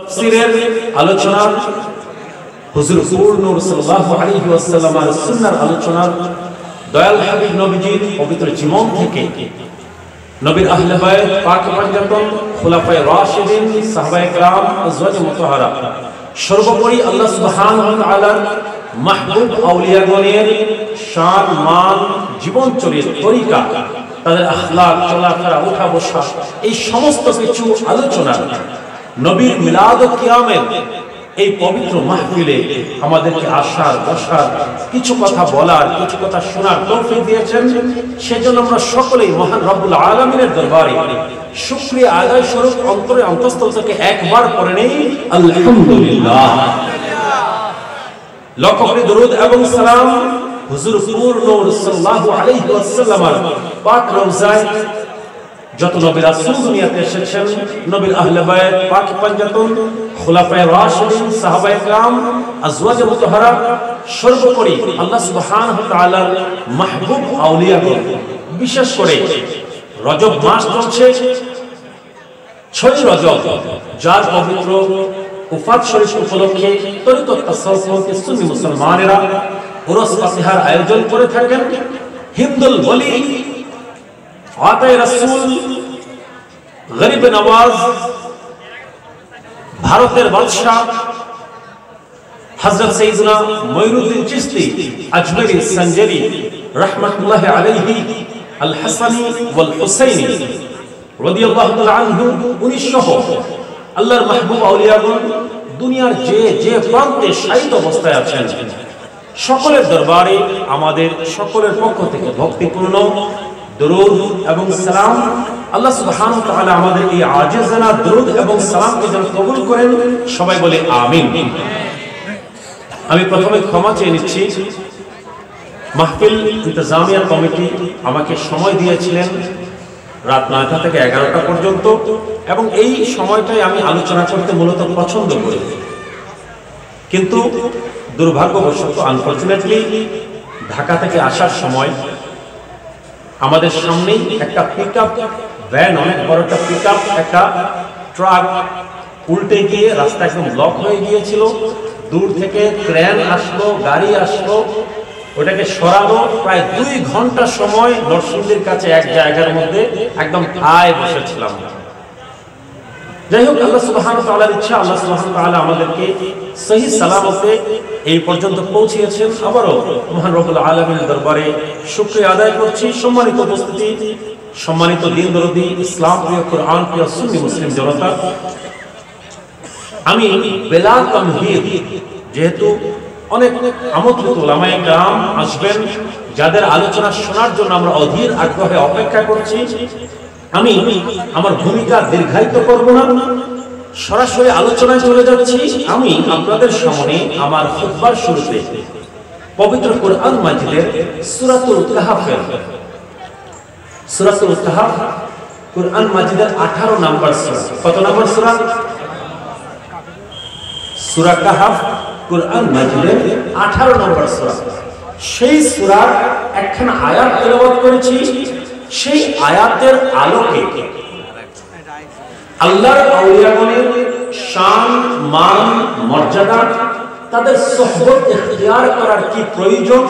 তাফসীরের আলোচনা হুজুর নূর সাল্লাল্লাহু আলাইহি ওয়াসাল্লামের সুন্নাহর আলোচনা দয়াল হাবিব নবীজির পবিত্র জীবন থেকে নবীর আহলে বায়ত পাক পাঞ্জাতন খুলাফায়ে রাশিদিন সাহাবায়ে কেরাম আজওয়াজে মুতাহহারা সর্বোপরি আল্লাহ সুবহানাহু ওয়া তাআলার মাহবুব আউলিয়াগণের শান মান জীবন চরিত্র তরিকা তাদের আখলাক চলাফেরা ওঠা বসা এই সমস্ত কিছু আলোচনা নবীর মিলাদ ও কিয়ামের এই পবিত্র মাহফিলে আমাদেরকে আসার বসার কিছু কথা বলার কিছু কথা শোনার তৌফিক দিয়েছেন। সেজন্য আমরা সকলেই মহান রব্বুল আলামিনের দরবারে শুকরিয়া আদায় স্বরূপ অন্তরে অন্তঃস্থল থেকে একবার পড়ে নেই আলহামদুলিল্লাহ। লক্ষ কোটি দরুদ এবং সালাম হুজুর নূর সাল্লাল্লাহু আলাইহি ওয়াসাল্লামের পাক রওজায় যত নবী রাসূল দুনিয়াতে এসেছেন, নবীর আহলে বায়ত পাক পাঞ্জাতন খুলাফায়ে রাশিদিন সাহাবায়ে কেরাম আজওয়াজে মুতাহহারা সর্বোপরি আল্লাহ সুবহানাহু ওয়া তাআলার মাহবুব আউলিয়াগণ বিশেষ করে রজব মাস চলছে 6 রজব যার পবিত্র উফাত শরীফ উপলক্ষে তরিকত তাসাউফে সুন্নি মুসলমানেরা উরস ফাতিহার আয়োজন করে থাকেন। হিন্দুল ওলি আতায়ে রাসূল গরিব নওয়াজ ভারতের বাদশা হযরত সাইয়্যিদনা মঈনুদ্দিন চিশতি আজমেরি সঞ্জরি রাহমাতুল্লাহি আলাইহি আল হাসানী ওয়াল হুসাইনী রাদিয়াল্লাহু তাআলা আনহু 1900 আল্লাহর মাহবুব আউলিয়াগণ দুনিয়ার যে প্রান্তে শায়িত অবস্থায় আছেন সকলের দরবারে আমাদের সকলের পক্ষ থেকে ভক্তিপূর্ণ দরুদ এবং সালাম। আল্লাহ সুবহানাহু ওয়া তাআলা আমাদের এই আজিজানা দরুদ এবং সালামকে যেন কবুল করেন, সবাই বলে আমিন। আমি প্রথমে ক্ষমা চেয়ে নিচ্ছি, মাহফিল ইন্তজামিয়া কমিটি আমাকে সময় দিয়েছিলেন রাত 9টা থেকে 11টা পর্যন্ত এবং এই সময়টাই আমি আলোচনা করতে মূলত পছন্দ করি, কিন্তু দুর্ভাগ্যবশত আনফরচুনেটলি ঢাকা থেকে আসার সময় আমাদের সামনেই একটা পিকআপ ভ্যান, অনেক বড় একটা পিকআপ একটা ট্রাক উল্টে গিয়ে রাস্তা একদম ব্লক হয়ে গিয়েছিল। দূর থেকে ক্রেন আসলো, গাড়ি আসলো, ওটাকে সরানো প্রায় 2 ঘন্টা সময় নরসিংদীর কাছে এক জায়গার মধ্যে একদম ঠায় বসেছিলাম। যাই হোক, আল্লাহ সুবহানাহু ওয়া তাআলার ইচ্ছা, আল্লাহ সুবহানাহু ওয়া তাআলা আমাদেরকে সহি সালামতে এই পর্যন্ত পৌঁছিয়েছেন। আবারও মহান রব্বুল আলামিনের দরবারে শুকরিয়া আদায় করছি। সম্মানিত উপস্থিতি, সম্মানিত দিন দরদি ইসলাম প্রিয় কোরআন প্রিয় সুন্নি মুসলিম জনতা, আমি বেলাল তামহিদ যেহেতু অনেক আমন্ত্রিত উলামায়ে কেরাম আসবেন যাদের আলোচনা শোনার জন্য আমরা অধীর আগ্রহে অপেক্ষা করছি, আমি আমার ভূমিকা দীর্ঘায়িত করব না, সরাসরি আলোচনায় চলে যাচ্ছি। আমি আপনাদের সামনে আমার খুতবার শুরুতে পবিত্র কোরআন মাজিদের সূরাতুল কাহফ কোরআন মাজিদের 18 নম্বর সূরা। কত নম্বর সূরা? সূরা কাহফ কোরআন মাজিদের 18 নম্বর সূরা। সেই সূরার একখানা আয়াত তেলাওয়াত করেছি। সেই আয়াতের আলোকে আল্লাহর আউলিয়াগণের শান মান মর্যাদা, তাদের সোহবত ইখতিয়ার করার কি প্রয়োজন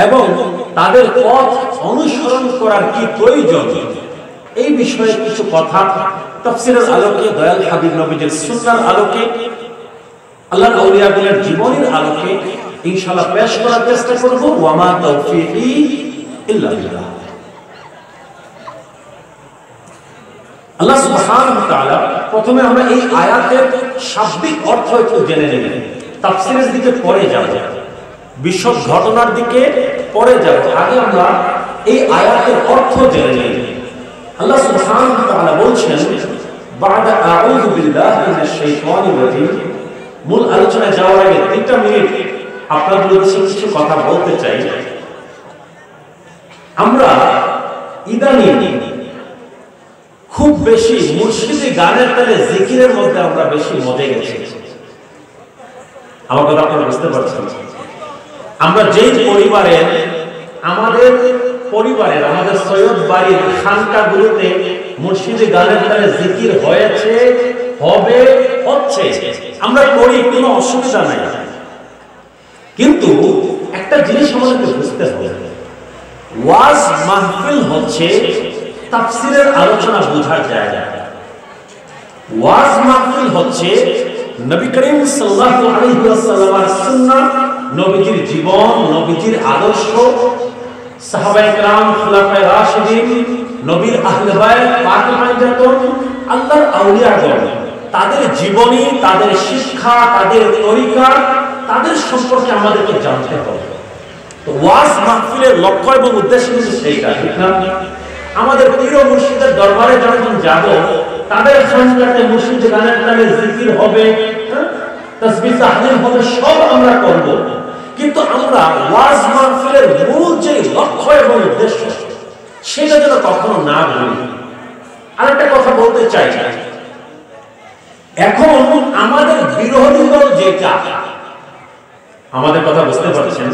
এবং তাদের পথ অনুসরণ করার কি প্রয়োজন, এই বিষয়ে কিছু কথা তাফসীরের আলোকে, দয়াল হাবিব নবীজির সুন্নাহর আলোকে, আল্লাহর আউলিয়াগণের জীবনের আলোকে ইনশাআল্লাহ পেশ করার চেষ্টা করব। ওয়া মা তাওফীকি ইল্লা বিল্লাহ। আল্লাহ সুবহানাহু ওয়া তাআলা, প্রথমে আমরা এই আয়াতের শাব্দিক অর্থ একটু জেনে নেব, তাফসীরের দিকে পরে যাব, বিশদ ঘটনার দিকে পরে যাব। আগে আমরা এই আয়াতের অর্থ জেনে নেব। আল্লাহ সুবহানাহু ওয়া তাআলা বলছেন, বা'দা আউযু বিল্লাহি মিনাশ শাইতানির রাজীম। মূল আলোচনায় যাওয়ার আগে 3টা মিনিট আপনাদের উদ্দেশ্যে কিছু কথা বলতে চাই। আমরা ইদানিং খুব বেশি মুর্শিদি গানের তালে জিকিরের মধ্যে আমরা বেশি মজে গেছি। আমার কথা আপনারা বুঝতে পারছেন? আমরা যেই পরিবারের, আমাদের সৈয়দ বাড়ির খানকাগুলোতে মুর্শিদি গানের তালে জিকির হয়েছে হবে, হচ্ছে, আমরা করি, কোনো অসুবিধা নাই। কিন্তু একটা জিনিস আমাদেরকে বুঝতে হবে, ওয়াজ মাহফিল হচ্ছে তাফসীরের আলোচনা বোঝার জায়গা। ওয়াজ মাহফিল হচ্ছে নবী করিম সাল্লাল্লাহু আলাইহি ওয়াসাল্লামের সুন্নাহ, নবীজির জীবন, নবীজির আদর্শ, সাহাবায়ে কেরাম, খুলাফায়ে রাশিদিন, নবীর আহলে বায়ত, পাক পাঞ্জাতন, আল্লাহর আউলিয়াগণ, তাদের জীবনী, তাদের শিক্ষা, তাদের তরিকা, তাদের সম্পর্কে আমাদেরকে জানতে হবে। তো ওয়াজ মাহফিলের লক্ষ্য এবং উদ্দেশ্য কিন্তু সেইটা, ঠিক না? আমাদের পীর ও মুর্শিদের দরবারে যখন যাব, তাদের খানকাতে মুর্শিদ গানের তালে জিকির হবে, তাসবিহ তাহলিল হবে, সব আমরা করব। কিন্তু আমরা ওয়াজ মাহফিলের মূল যে লক্ষ্য এবং উদ্দেশ্য, সেটা যেন কখনো না ভুলি। আরেকটা কথা বলতে চাই, এখন আমাদের বিরোধী দল যেটা, আমাদের কথা বুঝতে পারছেন,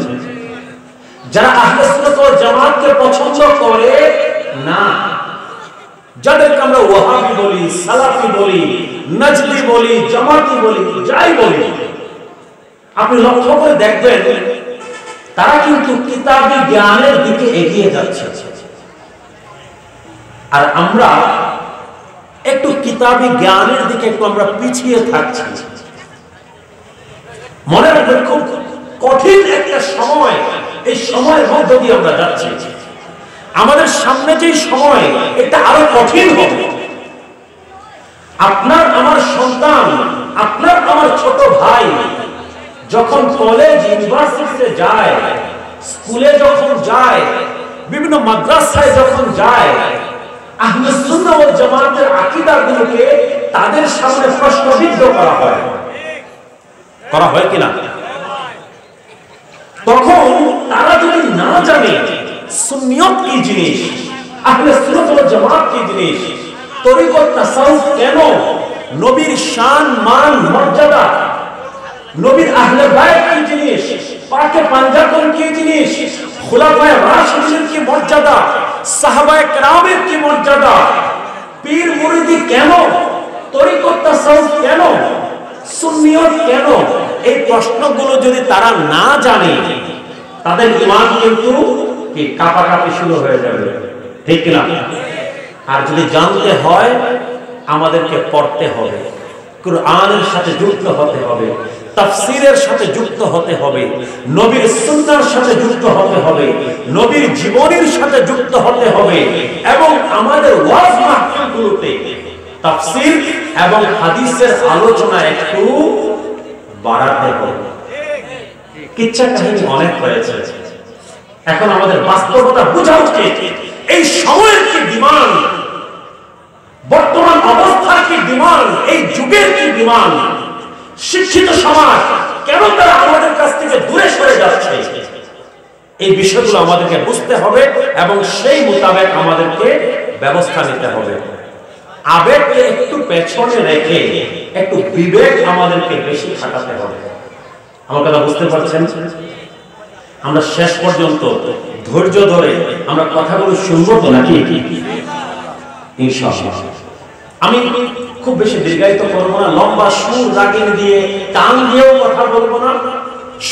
যারা আহলে সুন্নাত ওয়াল জামাতকে পছন্দ করে না, যাদেরকে আমরা ওয়াহাবি বলি, সালাফি বলি, নাজদি বলি, জামাতি বলি, যাই বলি, আপনি লক্ষ্য করে দেখবেন তারা কিন্তু কিতাবি জ্ঞানের দিকে এগিয়ে যাচ্ছে, আর আমরা একটু কিতাবি জ্ঞানের দিকে একটু আমরা পিছিয়ে থাকছি। মনে রাখবেন, খুব কঠিন একটা সময়, এই সময়ের মধ্য দিয়ে আমরা যাচ্ছি। আমাদের সামনে যে সময়, এটা আরো কঠিন হবে। আপনার আমার সন্তান, আপনার আমার ছোট ভাই যখন কলেজ ইউনিভার্সিটিতে যায়, স্কুলে যখন যায়, বিভিন্ন মাদ্রাসায় যখন যায়, আহলে সুন্নাহ ওয়াল জামাতের আকীদাগুলোকে তাদের সামনে প্রশ্নবিদ্ধ করা হয় কিনা? তখন তারা যদি না জানে সুন্নিয়ত কি জিনিস, আহলে সুন্নাত ওয়াল জামাত কি জিনিস, তরিকত তাসাউফ কেন, নবীর শান, মান, মর্যাদা, নবীর আহলে বায়ত কি জিনিস, পাকে পাঞ্জাতন কি জিনিস, খুলাফায়ে রাশিদিনের কি মর্যাদা, সাহাবায়ে কেরামের কি মর্যাদা, পীর মুরিদি কেন, তরিকত তাসাউফ কেন, সুন্নিয়ত কেন, এই প্রশ্নগুলো যদি তারা না জানে, তাদের ঈমান কিন্তু কি কাঁপাকাঁপি শুরু হয়ে যাবে, ঠিক না? আর যদি জানতে হয়, আমাদেরকে পড়তে হবে, কুরআনের সাথে যুক্ত হতে হবে, তাফসীরের সাথে যুক্ত হতে হবে, নবীর সুন্নাহর সাথে যুক্ত হতে হবে, নবীর জীবনের সাথে যুক্ত হতে হবে, এবং আমাদের ওয়াজ মাহফিলগুলোতে তাফসীর এবং হাদিসের আলোচনা একটু বাড়াতে হবে। কিচ্ছা কাহিনী অনেক হয়েছে, এখন আমাদের বাস্তবতা বোঝা উচিত। এই সময়ের কি ডিমান্ড, বর্তমান অবস্থার কি ডিমান্ড, এই যুগের কি ডিমান্ড, শিক্ষিত সমাজ কেন তারা আমাদের কাছ থেকে দূরে সরে যাচ্ছে, এই বিষয়গুলো আমাদেরকে বুঝতে হবে এবং সেই মোতাবেক আমাদেরকে ব্যবস্থা নিতে হবে। আবেগকে একটু পেছনে রেখে একটু বিবেক আমাদেরকে বেশি খাটাতে হবে। আমার কথা বুঝতে পারছেন? আমরা শেষ পর্যন্ত ধৈর্য ধরে আমরা কথাগুলো শুনবো তো নাকি? ইনশাআল্লাহ। আমি খুব বেশি দীর্ঘায়িত করবো না, লম্বা সুর রাগিন দিয়ে টান দিয়েও কথা বলবো না,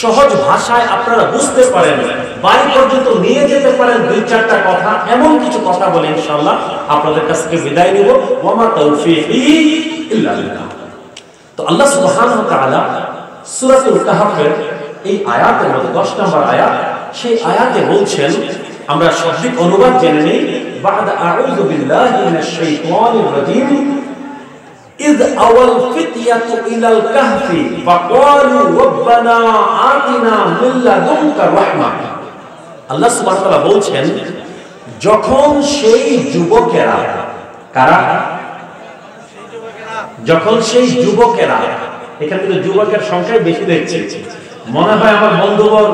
সহজ ভাষায় আপনারা বুঝতে পারেন, বাড়ি পর্যন্ত নিয়ে যেতে পারেন দুই চারটা কথা, এমন কিছু কথা বলে ইনশাআল্লাহ আপনাদের কাছ থেকে বিদায় নিব। ওয়া মা তাওফীকি ইল্লা বিল্লাহ। তো আল্লাহ সুবহানাহু ওয়া তাআলা সূরাতুল কাহফের এই আয়াতের মধ্যে 10 নম্বর আয়াত, সেই আয়াতে বলছেন, আমরা শব্দিক অনুবাদ জেনে নেই। বা'দা আউযু বিল্লাহি মিনাশ শাইতানির রাজীম ইয আওয়াল ফিতয়াতু ইলাল কাহফি ফাকালু রাব্বানা আতিনা মিন লাদুনকা রাহমা। আল্লাহ সুবহানাহু ওয়া তাআলা বলছেন, যখন সেই যুবকেরা, কারা? যখন সেই যুবকেরা, এখানে কিন্তু যুবকের সংখ্যাই বেশি দেখছি, মনে হয় আমার বন্ধুবর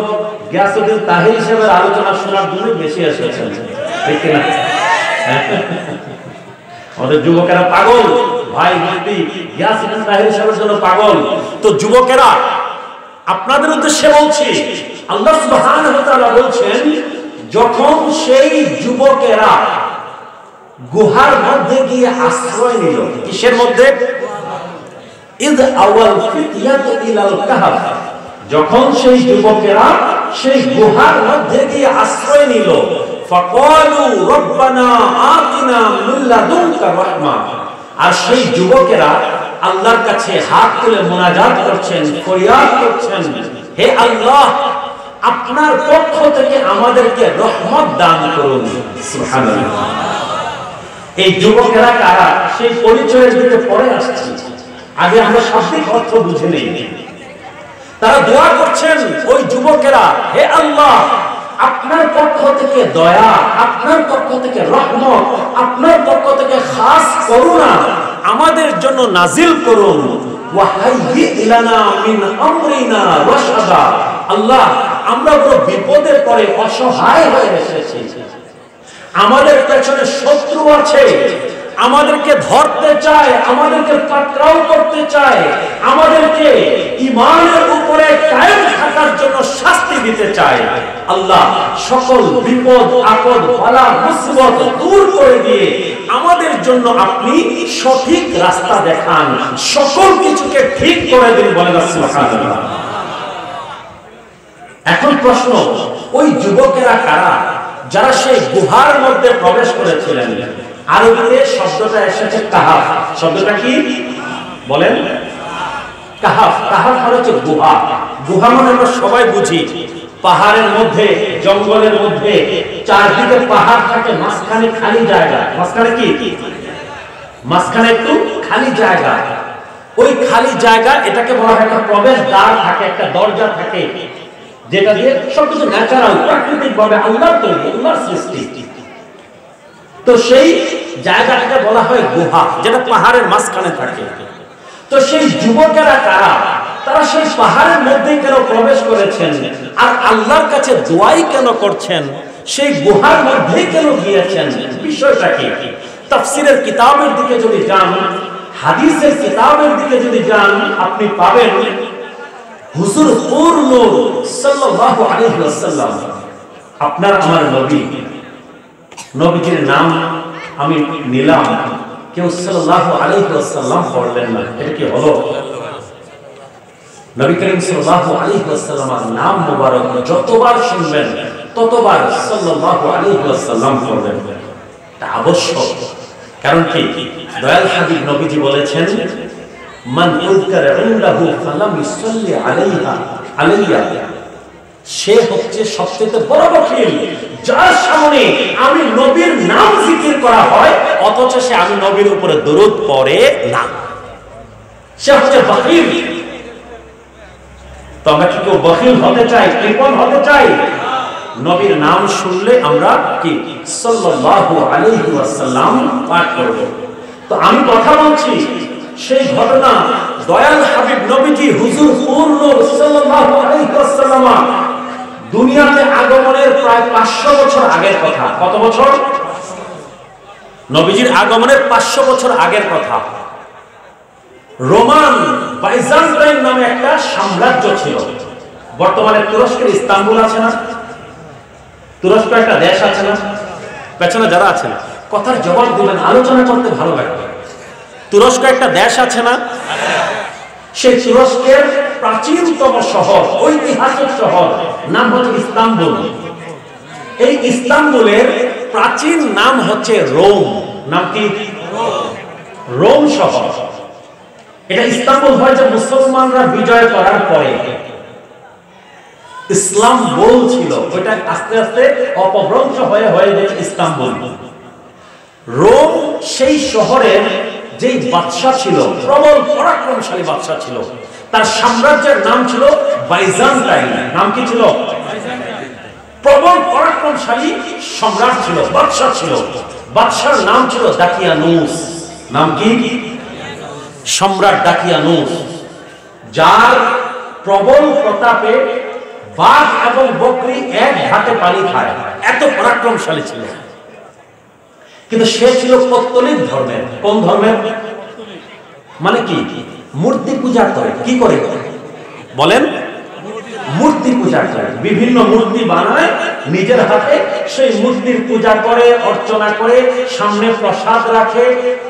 গিয়াসউদ্দিন তাহির সাহেবের আলোচনা শোনার জন্য বেশি এসেছেন, ঠিক না? আমাদের যুবকেরা পাগল, ভাই মুফতি গিয়াসউদ্দিন তাহির সাহেবের জন্য পাগল। তো যুবকেরা, আপনাদের উদ্দেশ্যে বলছি, আল্লাহ সুবহানাহু ওয়া তাআলা বলছেন, যখন সেই যুবকেরা গুহার মধ্যে গিয়ে আশ্রয় নিল। কিসের মধ্যে? ইদ আওয়াল ফিতয়াতু ইলাল কাহফ, যখন সেই যুবকেরা সেই গুহার মধ্যে গিয়ে আশ্রয় নিল, ফাকালু রব্বানা আতিনা মিন লাদুনকা রাহমা, আর সেই যুবকেরা আল্লাহর কাছে হাত তুলে মুনাজাত করছেন, ফরিয়াদ করছেন, হে আল্লাহ আপনার পক্ষ থেকে আমাদেরকে রহমত দান করুন। সুবহানাল্লাহ। এই যুবকেরা কারা সেই পরিচয়ের দিকে পরে আসছে, আগে আমরা শাব্দিক অর্থ বুঝে নেই। তারা দোয়া করছেন ওই যুবকেরা, হে আল্লাহ আপনার পক্ষ থেকে দয়া, আপনার পক্ষ থেকে রহমত, আপনার পক্ষ থেকে খাস করুণা আমাদের জন্য নাজিল করুন। ওয়াহাইয়্যি লানা মিন আমরিনা রাশাদা, আল্লাহ আমরা বড় বিপদে পড়ে অসহায় হয়ে এসেছি, আমাদের পেছনে শত্রু আছে, আমাদেরকে ধরতে চায়, আমাদেরকে পাকড়াও করতে চায়, আমাদেরকে ঈমানের উপরে কায়েম থাকার জন্য শাস্তি দিতে চায়। আল্লাহ সকল বিপদ আপদ বালা মুসিবত দূর করে দিয়ে আমাদের জন্য আপনি সঠিক রাস্তা দেখান, সকল কিছুকে ঠিক করে দিন, বলেন সুবহানাল্লাহ। এখন প্রশ্ন, ওই যুবকেরা কারা যারা সেই গুহার মধ্যে প্রবেশ করেছিলেন? আরবিতে শব্দটা এসেছে কাহাফ। শব্দটা কি বলেন? কাহাফ। কাহাফ মানে হচ্ছে গুহা। গুহা মানে আমরা সবাই বুঝি পাহাড়ের মধ্যে, জঙ্গলের মধ্যে, চারদিকে পাহাড় থাকে, মাঝখানে খালি জায়গা। মাঝখানে কি? মাঝখানে একটু খালি জায়গা। ওই খালি জায়গা, এটাকে বলা হয় একটা প্রবেশ দ্বার থাকে, একটা দরজা থাকে, যেটা দিয়ে সবকিছু ন্যাচারাল, প্রাকৃতিক ভাবে আল্লাহর তৈরি, আল্লাহর সৃষ্টি। তো সেই জায়গাটাকে বলা হয় গুহা, যেটা পাহাড়ের মাঝখানে থাকে। তো সেই যুবকেরা কারা? তারা সেই পাহাড়ের মধ্যে কেন প্রবেশ করেছেন আর আল্লাহর কাছে দোয়াই কেন করছেন? সেই গুহার মধ্যে কেন গিয়েছেন? বিষয়টা কি? তাফসীরের কিতাবের দিকে যদি যান, হাদিসের কিতাবের দিকে যদি যান, আপনি পাবেন হুজুর নূর সাল্লাল্লাহু আলাইহি ওয়াসাল্লাম, আপনার আমার নবী, নবীজির নাম আমি নিলাম, কেউ সাল্লাল্লাহু আলাইহি ওয়াসাল্লাম পড়লেন না, এটা কি হলো? নবী করিম সাল্লাল্লাহু আলাইহি ওয়াসাল্লামের নাম মুবারক যতবার শুনবেন ততবার সাল্লাল্লাহু আলাইহি ওয়াসাল্লাম পড়বেন, এটা আবশ্যক। কারণ কি? দয়াল হাবিব নবীজি বলেছেন, মান উযকারা ইনদাহু ফালাম ইসাল্লি আলাইয়া, সে হচ্ছে সবচেয়ে বড় বখিল যার সামনে আমি নবীর নাম জিকির করা হয় অথচ সে আমি নবীর উপরে দরুদ পড়ে না, সে হচ্ছে বখিল। তো আমরা কি কেউ বখিল হতে চাই, কৃপণ হতে চাই? নবীর নাম শুনলে আমরা কি সাল্লাল্লাহু আলাইহি ওয়াসাল্লাম পাঠ করব। তো আমি কথা বলছি সেই ঘটনা, দয়াল হাবিব নবীজি হুজুর পূর্ণ সাল্লাল্লাহু আলাইহি ওয়াসাল্লাম দুনিয়াতে আগমনের প্রায় 500 বছর আগের কথা। কত বছর? নবীজির আগমনের 500 বছর আগের কথা। রোমান বাইজান্টাইন নামে একটা সাম্রাজ্য ছিল। বর্তমানে তুরস্কের ইস্তাম্বুল আছে না? তুরস্ক একটা দেশ আছে না? পেছনে যারা আছেন কথার জবাব দিবেন, আলোচনা করতে ভালো লাগবে। তুরস্ক একটা দেশ আছে না? সেই তুরস্কের প্রাচীনতম শহর, ঐতিহাসিক শহর নাম হচ্ছে ইস্তাম্বুল। এই ইস্তাম্বুলের প্রাচীন নাম হচ্ছে রোম। নাম কি? রোম শহর। এটা ইস্তাম্বুল হয়েছে মুসলমানরা বিজয় করার পরে। ইসলাম বলছিল, ওইটা আস্তে আস্তে অপভ্রংশ হয়ে গেছে ইস্তাম্বুল। রোম সেই শহরের যেই বাদশা ছিল, প্রবল পরাক্রমশালী বাদশা ছিল, তার সাম্রাজ্যের নাম ছিল বাইজান্টাইন। নাম কি ছিল? প্রবল পরাক্রমশালী সম্রাট ছিল, বাদশা ছিল। বাদশার নাম ছিল দাকিয়ানুস। নাম কি? সম্রাট দাকিয়ানুস, যার প্রবল প্রতাপে বাঘ এবং বকরি এক ঘাটে পানি খায়, এত পরাক্রমশালী ছিল। কিন্তু সে ছিল পত্তলিক ধর্মের। কোন ধর্মের? মানে কি? মূর্তি পূজা করে। কি করে বলেন? মূর্তি পূজা করে, বিভিন্ন মূর্তি বানায় নিজের হাতে, সেই মূর্তির পূজা করে, অর্চনা করে, সামনে প্রসাদ রাখে,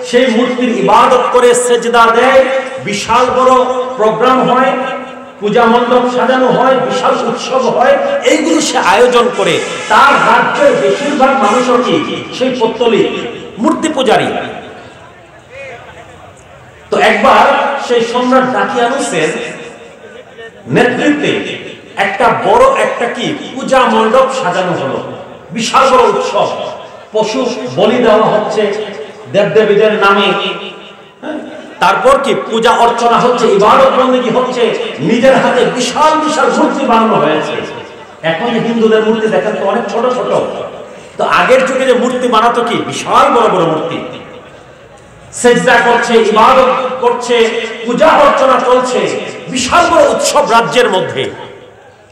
সেই মূর্তির ইবাদত করে, সেজদা দেয়, বিশাল বড় প্রোগ্রাম হয়, পূজা মণ্ডপ সাজানো হয়, বিশাল উৎসব হয়, এইগুলো সে আয়োজন করে। তার রাজ্যের বেশিরভাগ মানুষও কি সেই পৌত্তলিক মূর্তি পূজারী। তো একবার সেই সম্রাট দাকিয়ানুসের নেতৃত্বে একটা বড় একটা কি পূজা মণ্ডপ সাজানো হলো, বিশাল বড় উৎসব, পশু বলি দেওয়া হচ্ছে দেবদেবীদের নামে, তারপর কি পূজা অর্চনা হচ্ছে, ইবাদত বন্দেগী হচ্ছে, নিজের হাতে বিশাল বিশাল মূর্তি বানানো হয়েছে। এখন হিন্দুদের মূর্তি দেখেন তো অনেক ছোট ছোট, তো আগের যুগে যে মূর্তি বানাতো কি বিশাল বড় বড় মূর্তি, সেজদা করছে, ইবাদত করছে, পূজা অর্চনা চলছে, বিশাল বড় উৎসব রাজ্যের মধ্যে।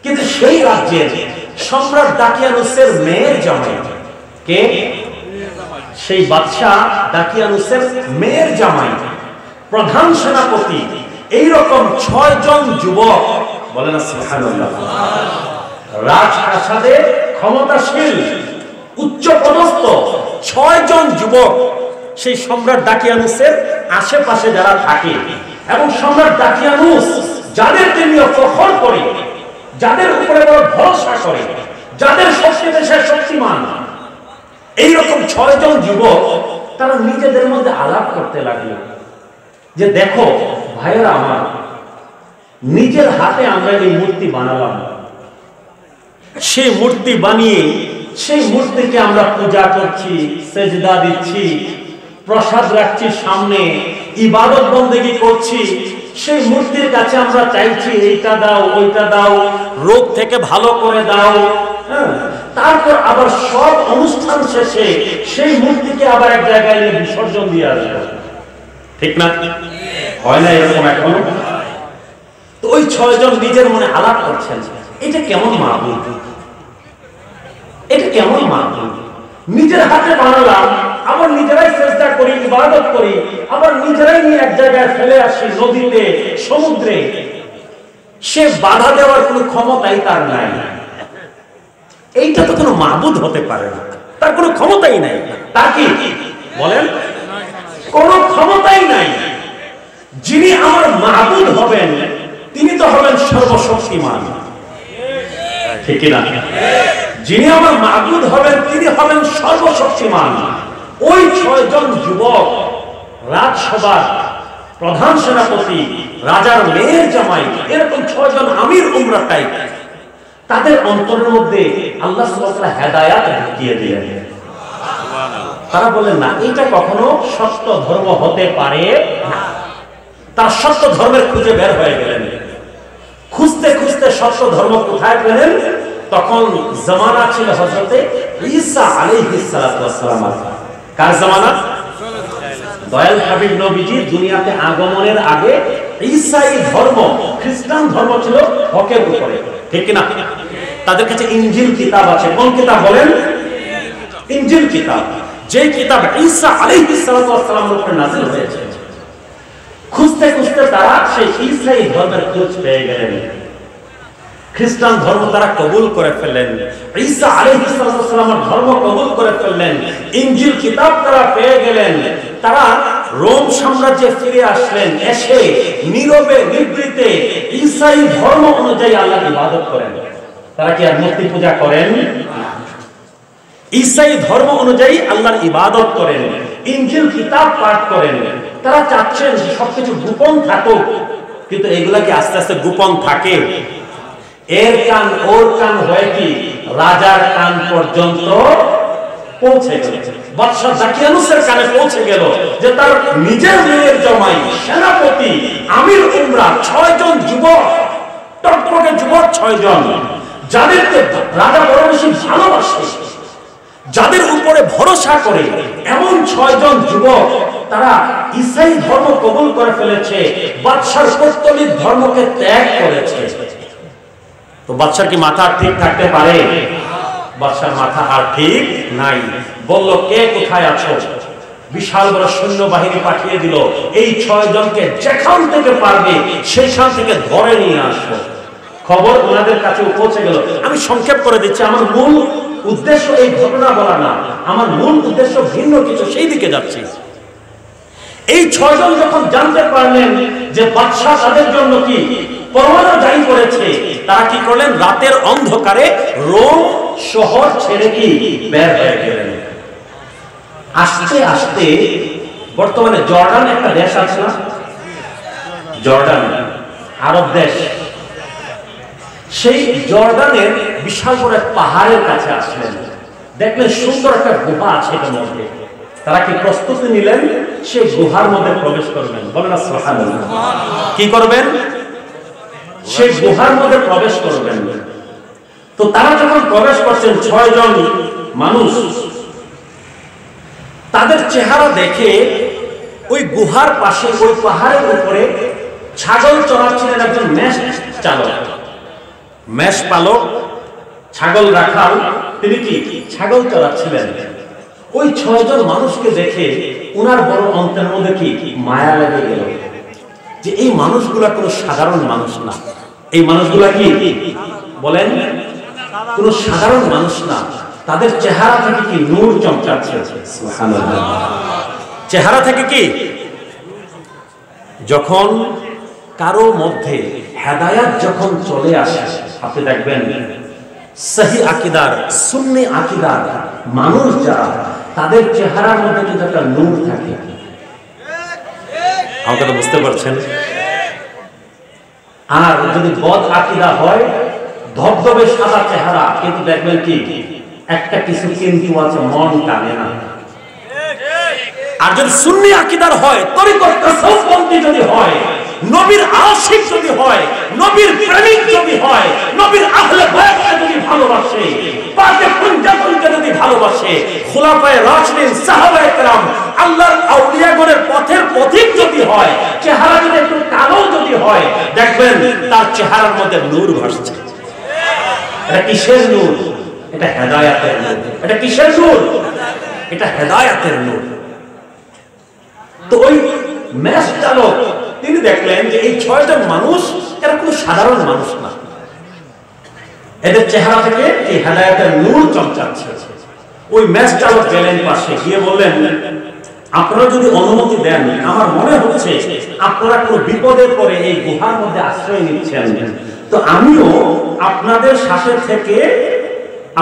কিন্তু সেই রাজ্যের সম্রাট দাকিয়ানুসের মেয়ের জামাই কে? সেই বাদশাহ দাকিয়ানুসের মেয়ের জামাই, প্রধান সেনাপতি, এইরকম 6 জন যুবক, বলেন সুবহানাল্লাহ, রাজপ্রাসাদে ক্ষমতাশীল উচ্চ পদস্থ 6 জন যুবক সেই সম্রাট দাকিয়ানুসের আশেপাশে যারা থাকে, এবং সম্রাট দাকিয়ানুস যাদেরকে নিয়ে ফখর করে, যাদের উপরে বড় ভরসা করে, যাদের সবচেয়ে বেশি শক্তিমান, এইরকম 6 জন যুবক তারা নিজেদের মধ্যে আলাপ করতে লাগলো যে দেখো ভাইয়েরা আমার, নিজের হাতে আমরা এই মূর্তি বানালাম, সেই মূর্তি বানিয়ে সেই মূর্তিকে আমরা পূজা করছি, সেজদা দিচ্ছি, প্রসাদ রাখছি সামনে, ইবাদত বন্দেগী করছি, সেই মূর্তির কাছে আমরা চাইছি এইটা দাও ওইটা দাও, রোগ থেকে ভালো করে দাও, তারপর আবার সব অনুষ্ঠান শেষে সেই মূর্তিকে আবার এক জায়গায় নিয়ে বিসর্জন দিয়ে আসবে, ঠিক না? হয় না এরকম এখনো? তো ওই 6 জন নিজের মনে আলাপ করছেন, এটা কেমন মাহবুব, এটা কেমন মাহবুব, নিজের হাতে বানালাম, আবার নিজেরাই চেষ্টা করি, ইবাদত করি, আবার নিজেরাই নিয়ে এক জায়গায় ফেলে আসি, নদীতে, সমুদ্রে, সে বাধা দেওয়ার কোনো ক্ষমতাই তার নাই। এইটা তো কোনো মাহবুদ হতে পারে না, তার কোনো ক্ষমতাই নাই। তার কি বলেন? কোনো ক্ষমতাই নাই। যিনি আমার মাহবুদ হবেন তিনি তো হবেন সর্বশক্তিমান, ঠিক না? যিনি আমার মাহবুদ হবেন তিনি হবেন সর্বশক্তিমান। ওই 6 জন যুবক রাজসভার প্রধান সেনাপতি, রাজার মেয়ের জামাই, এরকম 6 জন আমির উমরা টাইপ, তাদের অন্তরের মধ্যে আল্লাহ সুবহানাহু ওয়া তাআলা হেদায়েত ঢুকিয়ে দিলেন। তারা বললেন না, এটা কখনো সত্য ধর্ম হতে পারে না। তার সত্য ধর্মের খুঁজে বের হয়ে গেলেন, খুঁজতে খুঁজতে সত্য ধর্ম কোথায় পেলেন? তখন জামানা ছিল হযরতে ঈসা আলাইহিস সালাতু ওয়াস সালাম। কার জামানা? দয়াল হাবিব নবীজি দুনিয়াতে আগমনের আগে ঈসাই ধর্ম, খ্রিস্টান ধর্ম ছিল হকের উপরে, ঠিক না? তাদের কাছে ইনজিল কিতাব আছে। কোন কিতাব বলেন? ইনজিল কিতাব, যে কিতাব ঈসা আলাইহিস সালাতু ওয়াস সালামের উপরে নাযিল হয়েছে। খুঁজতে খুঁজতে তারা সেই ঈসাই ধর্মের খোঁজ পেয়ে গেলেন, খ্রিস্টান ধর্ম তারা কবুল করে ফেললেন, ঈসা আলাইহিস সালামের ধর্ম কবুল করে ফেললেন, ইনজিল কিতাব তারা পেয়ে গেলেন। তারা রোম সাম্রাজ্যে ফিরে আসলেন, এসে নীরবে নিভৃতে ঈসাই ধর্ম অনুযায়ী আল্লাহর ইবাদত করেন। তারা কি আর মূর্তি পূজা করেন? ঈসাই ধর্ম অনুযায়ী আল্লাহর ইবাদত করেন, ইনজিল কিতাব পাঠ করেন। তারা চাচ্ছেন সবকিছু গোপন থাকুক, কিন্তু এগুলা কি আস্তে আস্তে গোপন থাকে? এর কান ওর কান হয়ে কি রাজার কান পর্যন্ত পৌঁছে গেল, বাদশাহ দাকিয়ানুসের কানে পৌঁছে গেল যে তার নিজের মেয়ের জামাই, সেনাপতি, আমির উমরা 6 জন যুবক, টকটকে যুবক 6 জন, যাদেরকে রাজা বড় বেশি ভালোবাসে, যাদের উপরে ভরসা করে, এমন 6 জন যুবক তারা ঈসাই ধর্ম কবুল করে ফেলেছে, বাদশার পৌত্তলিক ধর্মকে ত্যাগ করেছে। তো বাদশার কি মাথা ঠিক থাকতে পারে? বাদশার মাথা আর ঠিক নাই। বলল, কে কোথায় আছো? বিশাল বড় সৈন্য বাহিনী পাঠিয়ে দিল, এই 6 জনকে যেখান থেকে পারবে সেখান থেকে ধরে নিয়ে আসো। খবর ওনাদের কাছে পৌঁছে গেল। আমি সংক্ষেপ করে দিচ্ছি, আমার মূল উদ্দেশ্য এই ঘটনা বলা না, আমার মূল উদ্দেশ্য ভিন্ন কিছু, সেই দিকে যাচ্ছি। এই 6 জন যখন জানতে পারলেন যে বাদশা তাদের জন্য কি পরোয়ানা জারি করেছে, তারা কি করলেন? রাতের অন্ধকারে রোম শহর ছেড়ে কি বের হয়ে গেলেন। আস্তে আস্তে বর্তমানে জর্ডান একটা দেশ আছে না, জর্ডান আরব দেশ, সেই জর্ডানের বিশাল বড় এক পাহাড়ের কাছে আসলেন। দেখলেন সুন্দর একটা গুহা আছে এটার মধ্যে। তারা কি প্রস্তুতি নিলেন সেই গুহার মধ্যে প্রবেশ করবেন? বলেন সুবহানাল্লাহ। কি করবেন? সেই গুহার মধ্যে প্রবেশ করবেন। তো তারা যখন প্রবেশ করছেন 6 জন মানুষ, তাদের চেহারা দেখে ওই গুহার পাশে ওই পাহাড়ের উপরে ছাগল চড়াচ্ছিলেন একজন মেষ চালক, মেষ পালক, ছাগল রাখাল, তিনি কি ছাগল চড়াচ্ছিলেন। ওই 6 জন মানুষকে দেখে উনার বড় অন্তরের মধ্যে কি মায়া লেগে গেল যে এই মানুষগুলা কোনো সাধারণ মানুষ না। এই মানুষগুলা কি বলেন? কোনো সাধারণ মানুষ না। তাদের চেহারা থেকে কি নূর চমকাচ্ছে। সুবহানাল্লাহ। চেহারা থেকে কি, যখন কারো মধ্যে হেদায়েত যখন চলে আসে, আপনি দেখবেন সহি আকীদার, সুন্নি আকীদার মানুষ যারা, তাদের চেহারার মধ্যে কিন্তু একটা নূর থাকে। আপনারা বুঝতে পারছেন? আর যদি বদ আকীদা হয়, ধবধবে সাদা চেহারা, কিন্তু দেখবেন কি একটা কিছু কিন্তু আছে, মন টানে না। আর যদি সুন্নি আকীদার হয়, তরিকত তাসাউফপন্থী যদি হয়, নবীর আশিক যদি হয়, নবীর প্রেমিক যদি হয়, নবীর আহলে বাইতকে যদি ভালোবাসে, পাকে পঞ্জাবকে যদি ভালোবাসে, খুলাফায়ে রাশিদিন, সাহাবায়ে কেরাম, আল্লাহর আউলিয়াগণের পথের পথিক যদি হয়, চেহারা যদি একটু কালো যদি হয়, দেখবেন তার চেহারার মধ্যে নূর ভাসছে। এটা কিসের নূর? এটা হেদায়েতের নূর। এটা কিসের নূর? এটা হেদায়েতের নূর। তো ওই মেষ চালক তিনি দেখলেন যে এই 6 জন মানুষ এরা কোনো সাধারণ মানুষ না, এদের চেহারা থেকে এই হেদায়েতের নূর চমকাচ্ছে। ওই মেষ চালক গেলেন পাশে গিয়ে বললেন, আপনারা যদি অনুমতি দেন, আমার মনে হচ্ছে আপনারা কোনো বিপদের পরে এই গুহার মধ্যে আশ্রয় নিচ্ছেন, তো আমিও আপনাদের সাথে থেকে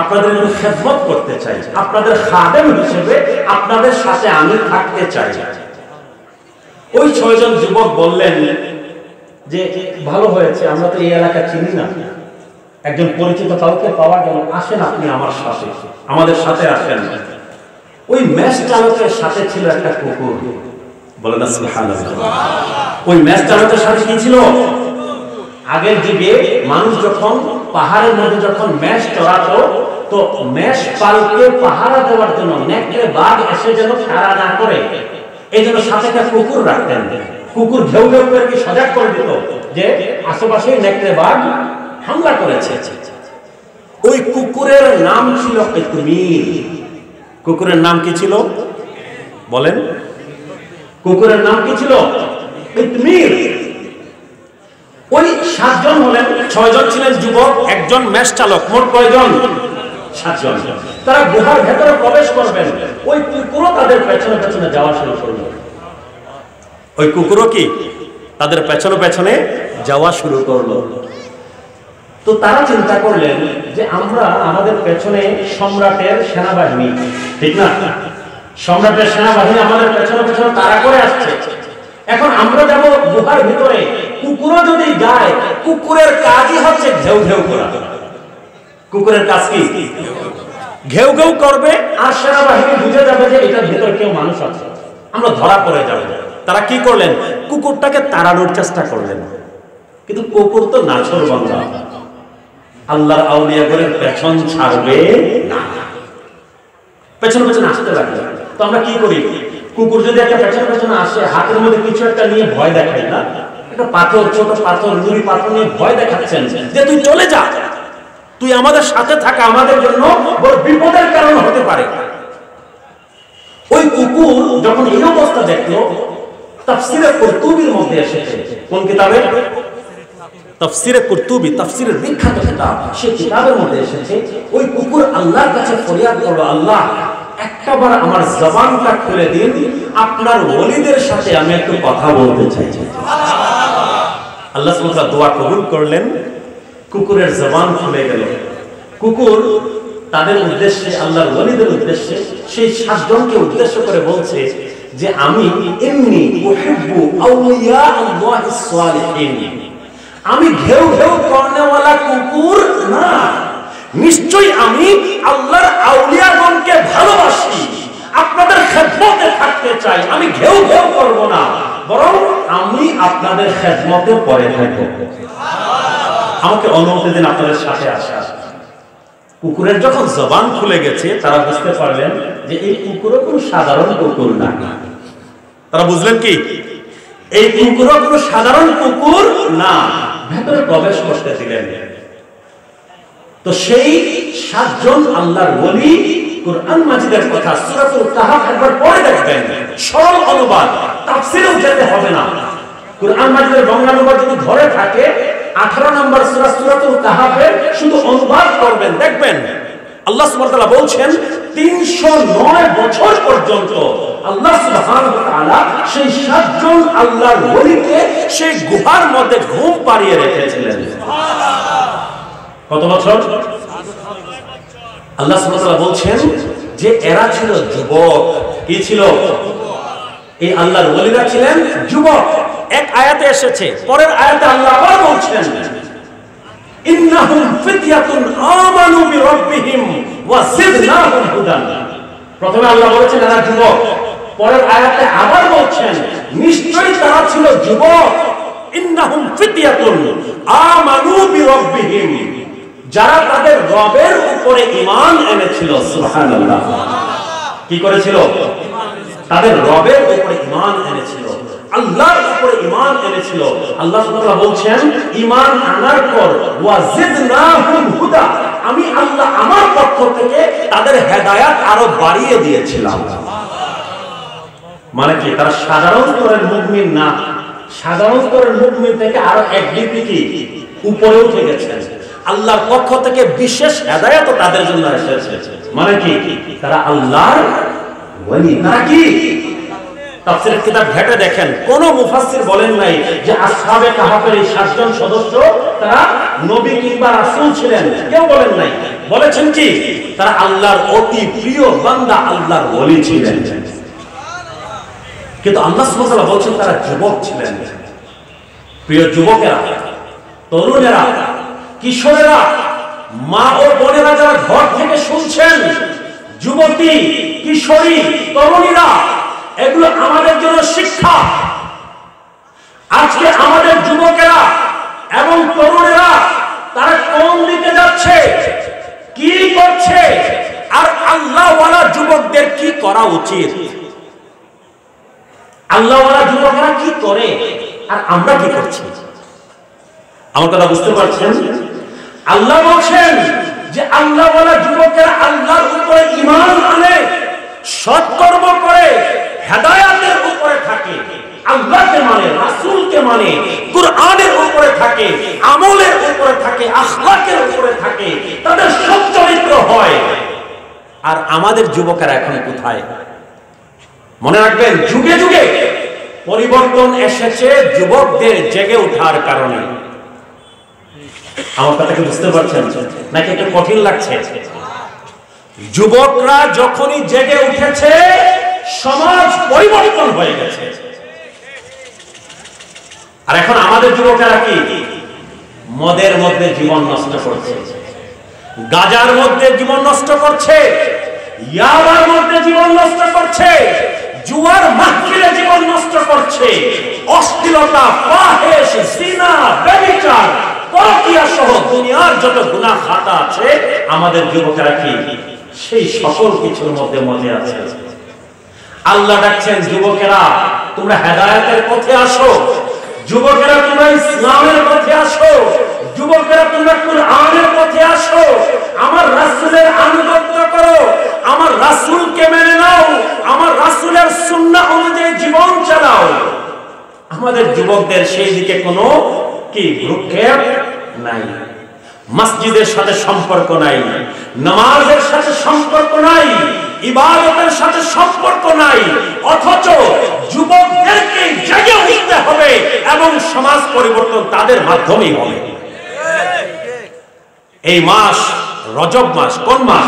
আপনাদের খেদমত করতে চাই, আপনাদের খাদেম হিসেবে আপনাদের সাথে আমি থাকতে চাই। ওই 6 জন যুবক বললেন যে ভালো হয়েছে, আমরা তো এই এলাকা চিনি না, একজন পরিচিত কাউকে পাওয়া গেল, আসেন আপনি আমার সাথে, আমাদের সাথে আসেন। ওই মেষ চালকের সাথে ছিল একটা কুকুর। বলেন সুবহানাল্লাহ। ওই মেষ চালকের সাথে কি ছিল? আগের যুগে মানুষ যখন পাহাড়ের মধ্যে যখন মেষ চড়াতো, তো মেষ পালকে পাহারা দেওয়ার জন্য নেকড়ে বাঘ এসে যেন তাড়া না করে, এই জন্য সাথে একটা কুকুর রাখতেন। কুকুর ঘেউ ঘেউ করে কি সজাগ করে দিত যে আশেপাশে নেকড়ে বাঘ হামলা করেছে। ওই কুকুরের নাম ছিল কিতমির। কুকুরের নাম কি ছিল বলেন? কুকুরের নাম কি ছিল? কিতমির। ওই 7 জন হলেন, 6 জন ছিলেন যুবক, একজন মেষ চালক, মোট কয়জন? 7 জন। তারা গুহার ভেতরে প্রবেশ করবেন, ওই কুকুরও তাদের পেছনে পেছনে যাওয়া শুরু করলো। ওই কুকুরও কি তাদের পেছনে পেছনে যাওয়া শুরু করলো। তো তারা চিন্তা করলেন যে আমরা, আমাদের পেছনে সম্রাটের সেনাবাহিনী, ঠিক না? সম্রাটের সেনাবাহিনী আমাদের পেছনে পেছনে তাড়া করে আসছে। এখন আমরা যাব গুহার ভিতরে, কুকুরও যদি যায়, কুকুরের কাজই হচ্ছে ঘেউ ঘেউ করা। কুকুরের কাজ কি? ঘেউ ঘেউ করবে, আর সেনাবাহিনী বুঝে যাবে যে এটার ভিতরে কেউ মানুষ আছে, আমরা ধরা পড়ে যাব। তারা কি করলেন? কুকুরটাকে তাড়ানোর চেষ্টা করলেন, কিন্তু কুকুর তো নাছোড়বান্দা, আল্লাহর আউলিয়াগণের পেছন ছাড়বে না, পেছন পেছন আসতে লাগবে। তো আমরা কি করি? কুকুর যদি একটা পেছন পেছনে আসে, হাতের মধ্যে কিছু একটা নিয়ে ভয় দেখাই না, একটা পাথর, ছোট পাথর, নুড়ি পাথর নিয়ে ভয় দেখাচ্ছেন যে তুই চলে যা, তুই আমাদের সাথে থাকা আমাদের জন্য বড় বিপদের কারণ হতে পারে। ওই কুকুর যখন এই অবস্থা দেখলো, তাফসীরে কুরতুবীর মধ্যে এসেছে, কোন কিতাবে? তাফসিরে কুরতুবী, তাফসিরের বিখ্যাত কিতাব, সেই কিতাবের মধ্যে এসেছে ওই কুকুর আল্লাহর কাছে ফরিয়াদ করলো, আল্লাহ একটাবার আমার জবানটা খুলে দিন, আপনার ওলিদের সাথে আমি একটু কথা বলতে চাই। আল্লাহ সুবহানাহু ওয়া তাআলা দোয়া কবুল করলেন, কুকুরের জবান খুলে গেল। কুকুর তাদের উদ্দেশ্যে, আল্লাহর ওলিদের উদ্দেশ্যে, সেই 7 জনকে উদ্দেশ্য করে বলছে যে আমি ইন্নী উহিব্বু আউলিয়া আল্লাহিস সালিহিন, আমি ঘেউ ঘেউ করনেওয়ালা কুকুর না, নিশ্চয়ই আমি আল্লাহর আউলিয়াগণকে ভালোবাসি, আপনাদের খেদমতে থাকতে চাই, আমি ঘেউ ঘেউ করব না, বরং আমি আপনাদের খেদমতে পড়ে থাকব, আমাকে অনুমতি দিন আপনাদের সাথে আসা। কুকুরের যখন জবান খুলে গেছে তারা বুঝতে পারলেন যে এই কুকুরও কোনো সাধারণ কুকুর না। তারা বুঝলেন কি এই কুকুরও কোনো সাধারণ কুকুর না, ভেতরে প্রবেশ করতে দিলেন। তো সেই 7 জন আল্লাহর ওলি, কুরআন মাজিদের কথা সূরাতুল কাহফ একবার পড়ে দেখবেন, সরল অনুবাদ, তাফসীরেও যেতে হবে না। কুরআন মাজিদের বাংলা অনুবাদ যদি ধরে থাকে 18 নম্বর সূরা সূরাতুল কাহফের শুধু অনুবাদ করবেন, দেখবেন আল্লাহ সুবহানাহু ওয়া তাআলা বলছেন 309 বছর পর্যন্ত আল্লাহ সুবহানাহু ওয়া তাআলা সেই 7 জন আল্লাহর ওলিকে সেই গুহার মধ্যে ঘুম পাড়িয়ে রেখেছিলেন। কত বছর? আল্লাহ সুবহানাহু ওয়া তাআলা বলছেন যে এরা ছিল যুবক। কি ছিল? এই আল্লাহর ওলিরা ছিলেন যুবক। এক আয়াতে এসেছে, পরের আয়াতে আল্লাহ আবার বলছেন ইন্নাহুম ফিতয়াতুন আমানু বিরাব্বিহিম ওয়া জিদনাহুম হুদান। প্রথমে আল্লাহ বলেছেন এরা যুবক, পরের আয়াতে আবার বলছেন নিশ্চয়ই তারা ছিল যুবক। ইন্নাহুম ফিতয়াতুন আমানু বিরাব্বিহিম, যারা তাদের রবের উপরে ঈমান এনেছিল। সুবহানাল্লাহ। কি করেছিল? তাদের রবের উপরে ঈমান এনেছিল, আল্লাহর উপরে ঈমান এনেছিল। আল্লাহ সুবহানাহু ওয়া তাআলা বলছেন ঈমান আনার পর ওয়া জিদনাহুম হুদা, আমি আল্লাহ আমার পক্ষ থেকে তাদের হেদায়েত আরো বাড়িয়ে দিয়েছিলাম। মানে কি? তারা সাধারণ স্তরের মুমিন না, সাধারণ স্তরের মুমিন থেকে আরো এক ডিগ্রি কি উপরে উঠে গেছে। আল্লাহর পক্ষ থেকে বিশেষ হেদায়েত তাদের জন্য এসেছে। মানে কি? তারা আল্লাহর ওলি। তারা কি? তাফসীরের কিতাব ঘেটে দেখেন, কোন মুফাসসির বলেন নাই যে আসহাবে কাহফের এই 7 জন সদস্য তারা নবী কিংবা রাসূল ছিলেন, কেউ বলেন নাই। বলেছেন কি? তারা আল্লাহর অতি প্রিয় বান্দা, আল্লাহর ওলি ছিলেন। কিন্তু আল্লাহ সুবহানাহু ওয়া তাআলা বলছেন তারা যুবক ছিলেন। প্রিয় যুবকেরা, তরুণেরা, কিশোরেরা, মা ও বোনেরা যারা ঘর থেকে শুনছেন, যুবতী, কিশোরী, তরুণীরা, এগুলো আমাদের জন্য শিক্ষা। আজকে আমাদের যুবকেরা এবং তরুণেরা তারা কোন দিকে যাচ্ছে, কি করছে, আর আল্লাহওয়ালা যুবকদের কি করা উচিত? আল্লাহওয়ালা যুবকেরা কি করে আর আমরা কি করছি? আমার কথা বুঝতে পারছেন? আল্লাহ বলছেন যে আল্লাহওয়ালা যুবকেরা আল্লাহর উপরে ঈমান আনে, সৎকর্ম করে, হেদায়েতের উপরে থাকে, আল্লাহকে মানে, রাসূলকে মানে, কুরআনের উপরে থাকে, আমলের উপরে থাকে, আখলাকের উপরে থাকে, তাদের সৎ চরিত্র হয়। আর আমাদের যুবকেরা এখন কোথায়? মনে রাখবেন, যুগে যুগে পরিবর্তন এসেছে যুবকদের জেগে ওঠার কারণে। আমার কথা কি বুঝতে পারছেন নাকি একটু কঠিন লাগছে? যুবকরা যখনই জেগে উঠেছে সমাজ পরিবর্তন হয়ে গেছে। আর এখন আমাদের যুবকেরা কি? মদের মধ্যে জীবন নষ্ট করছে, গাঁজার মধ্যে জীবন নষ্ট করছে, ইয়াবার মধ্যে জীবন নষ্ট করছে, জুয়ার মাহফিলে জীবন নষ্ট করছে, অশ্লীলতা, ফাহিশ, জিনা, ব্যভিচার, পরকীয়া সহ দুনিয়ার যত গুনাহ খাতা আছে আমাদের যুবকেরা কি সেই সকল কিছুর মধ্যে মজে আছে। আল্লাহ ডাকছেন, যুবকেরা তোমরা হেদায়েতের পথে আসো, যুবকেরা তোমরা ইসলামের পথে আসো, যুবকেরা তোমরা কুরআনের পথে আসো, আমার রাসূলের আনুগত্য করো, আমার রাসূলকে মেনে নাও, আমার রাসূলের সুন্নাহ অনুযায়ী জীবন চালাও। আমাদের যুবকদের সেই দিকে কোনো কি ভ্রুক্ষেপ নাই, মসজিদের সাথে সম্পর্ক নাই, নামাজের সাথে সম্পর্ক নাই, ইবাদতের সাথে সম্পর্ক নাই, অথচ যুবকদেরকে জেগে উঠতে হবে এবং সমাজ পরিবর্তন তাদের মাধ্যমেই হবে। এই মাস রজব মাস। কোন মাস?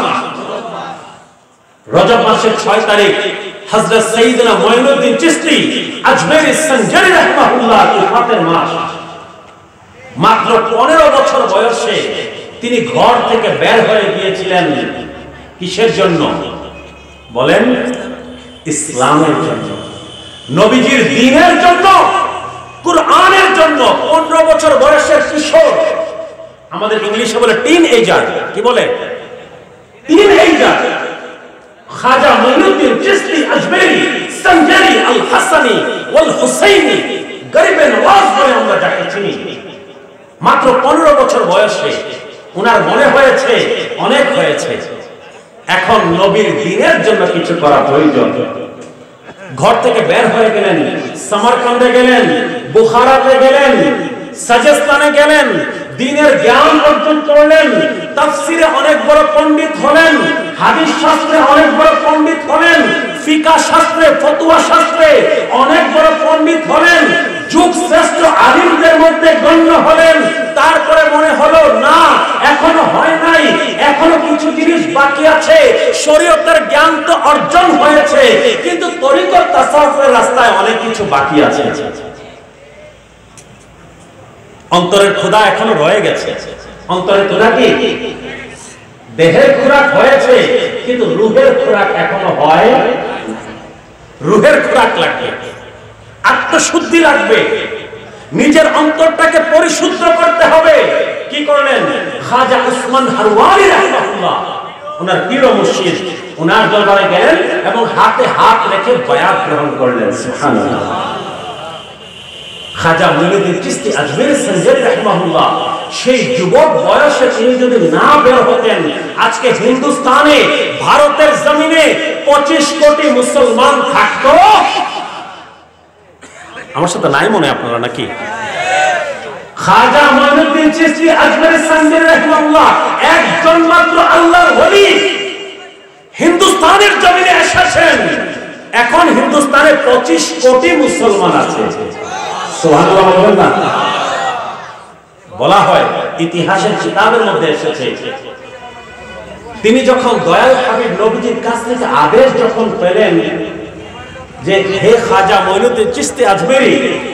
রজব মাসের 6 তারিখ হযরত সাইয়েদনা মুঈনুদ্দিন চিশতি আজমেরী সঞ্জারি রাহিমাহুল্লাহ ওফাতের মাস। মাত্র 15 বছর বয়সে তিনি ঘর থেকে বের হয়ে গিয়েছিলেন। কিসের জন্য বলেন? ইসলামের জন্য, নবীজির দ্বীনের জন্য, কুরআনের জন্য। 15 বছর বয়সের কিশোর, আমাদের ইংলিশে বলে টিন এজার। কি বলে? টিন এজার। খাজা মুঈনুদ্দিন চিশতি আজমেরী সঞ্জারি আল হাসানী ওয়াল হুসাইনী, গরিবে নওয়াজ বলে আমরা যাকে চিনি, মাত্র 15 বছর বয়সে উনার মনে হয়েছে অনেক হয়েছে, এখন নবীর দ্বীনের জন্য কিছু করা প্রয়োজন। ঘর থেকে বের হয়ে গেলেন, সমরকন্দে গেলেন, বুখারাতে গেলেন, সাজেস্তানে গেলেন, দ্বীনের জ্ঞান অর্জন করলেন, তাফসিরে অনেক বড় পণ্ডিত হলেন, হাদিস শাস্ত্রে অনেক বড় পণ্ডিত হলেন, ফিকাহ শাস্ত্রে, ফতোয়া শাস্ত্রে অনেক বড় পণ্ডিত হলেন, যুগ শ্রেষ্ঠ আলিমদের মধ্যে গণ্য হলেন। তারপরে মনে হলো না, এখনো হয় নাই, এখনো কিছু জিনিস বাকি আছে। শরীয়তের জ্ঞান তো অর্জন হয়েছে, কিন্তু তরিকত তাসাউফের রাস্তায় অনেক কিছু বাকি আছে। অন্তরের ক্ষুধা এখনো রয়ে গেছে। অন্তরের ক্ষুধা কি? দেহের খোরাক হয়েছে, কিন্তু রূহের খোরাক এখনো হয়। রূহের খোরাক লাগবে, আত্মশুদ্ধি লাগবে, নিজের অন্তরটাকে পরিশুদ্ধ করতে হবে। কি করলেন? খাজা উসমান হারওয়ানি রাহিমাহুল্লাহ, ওনার পীর ও মুর্শিদ, ওনার দরবারে গেলেন এবং হাতে হাত রেখে বায়াত গ্রহণ করলেন। সুবহানাল্লাহ। খাজা মুঈনুদ্দিন চিশতি আজমেরী সঞ্জারি রাহিমাহুল্লাহ, সেই যুবক বয়সে তিনি যদি না বের হতেন, আজকে হিন্দুস্তানে, ভারতের জমিনে 25 কোটি মুসলমান থাকতো। আমার সাথে নাই মনে আপনারা নাকি? খাজা মুঈনুদ্দিন চিশতি আজমেরী সঞ্জারি রাহিমাহুল্লাহ একজন মাত্র আল্লাহর ওলি হিন্দুস্তানের জমিনে এসেছেন। এখন হিন্দুস্তানে 25 কোটি মুসলমান আছে। সুবহানাল্লাহ বলবেন না? বলা হয়, ইতিহাসের কিতাবের মধ্যে এসেছে, তিনি যখন দয়াল হাবিব নবীজির কাছ থেকে আদেশ যখন পেলেন যে হে খাজা মুঈনুদ্দিন চিশতি আজমেরী,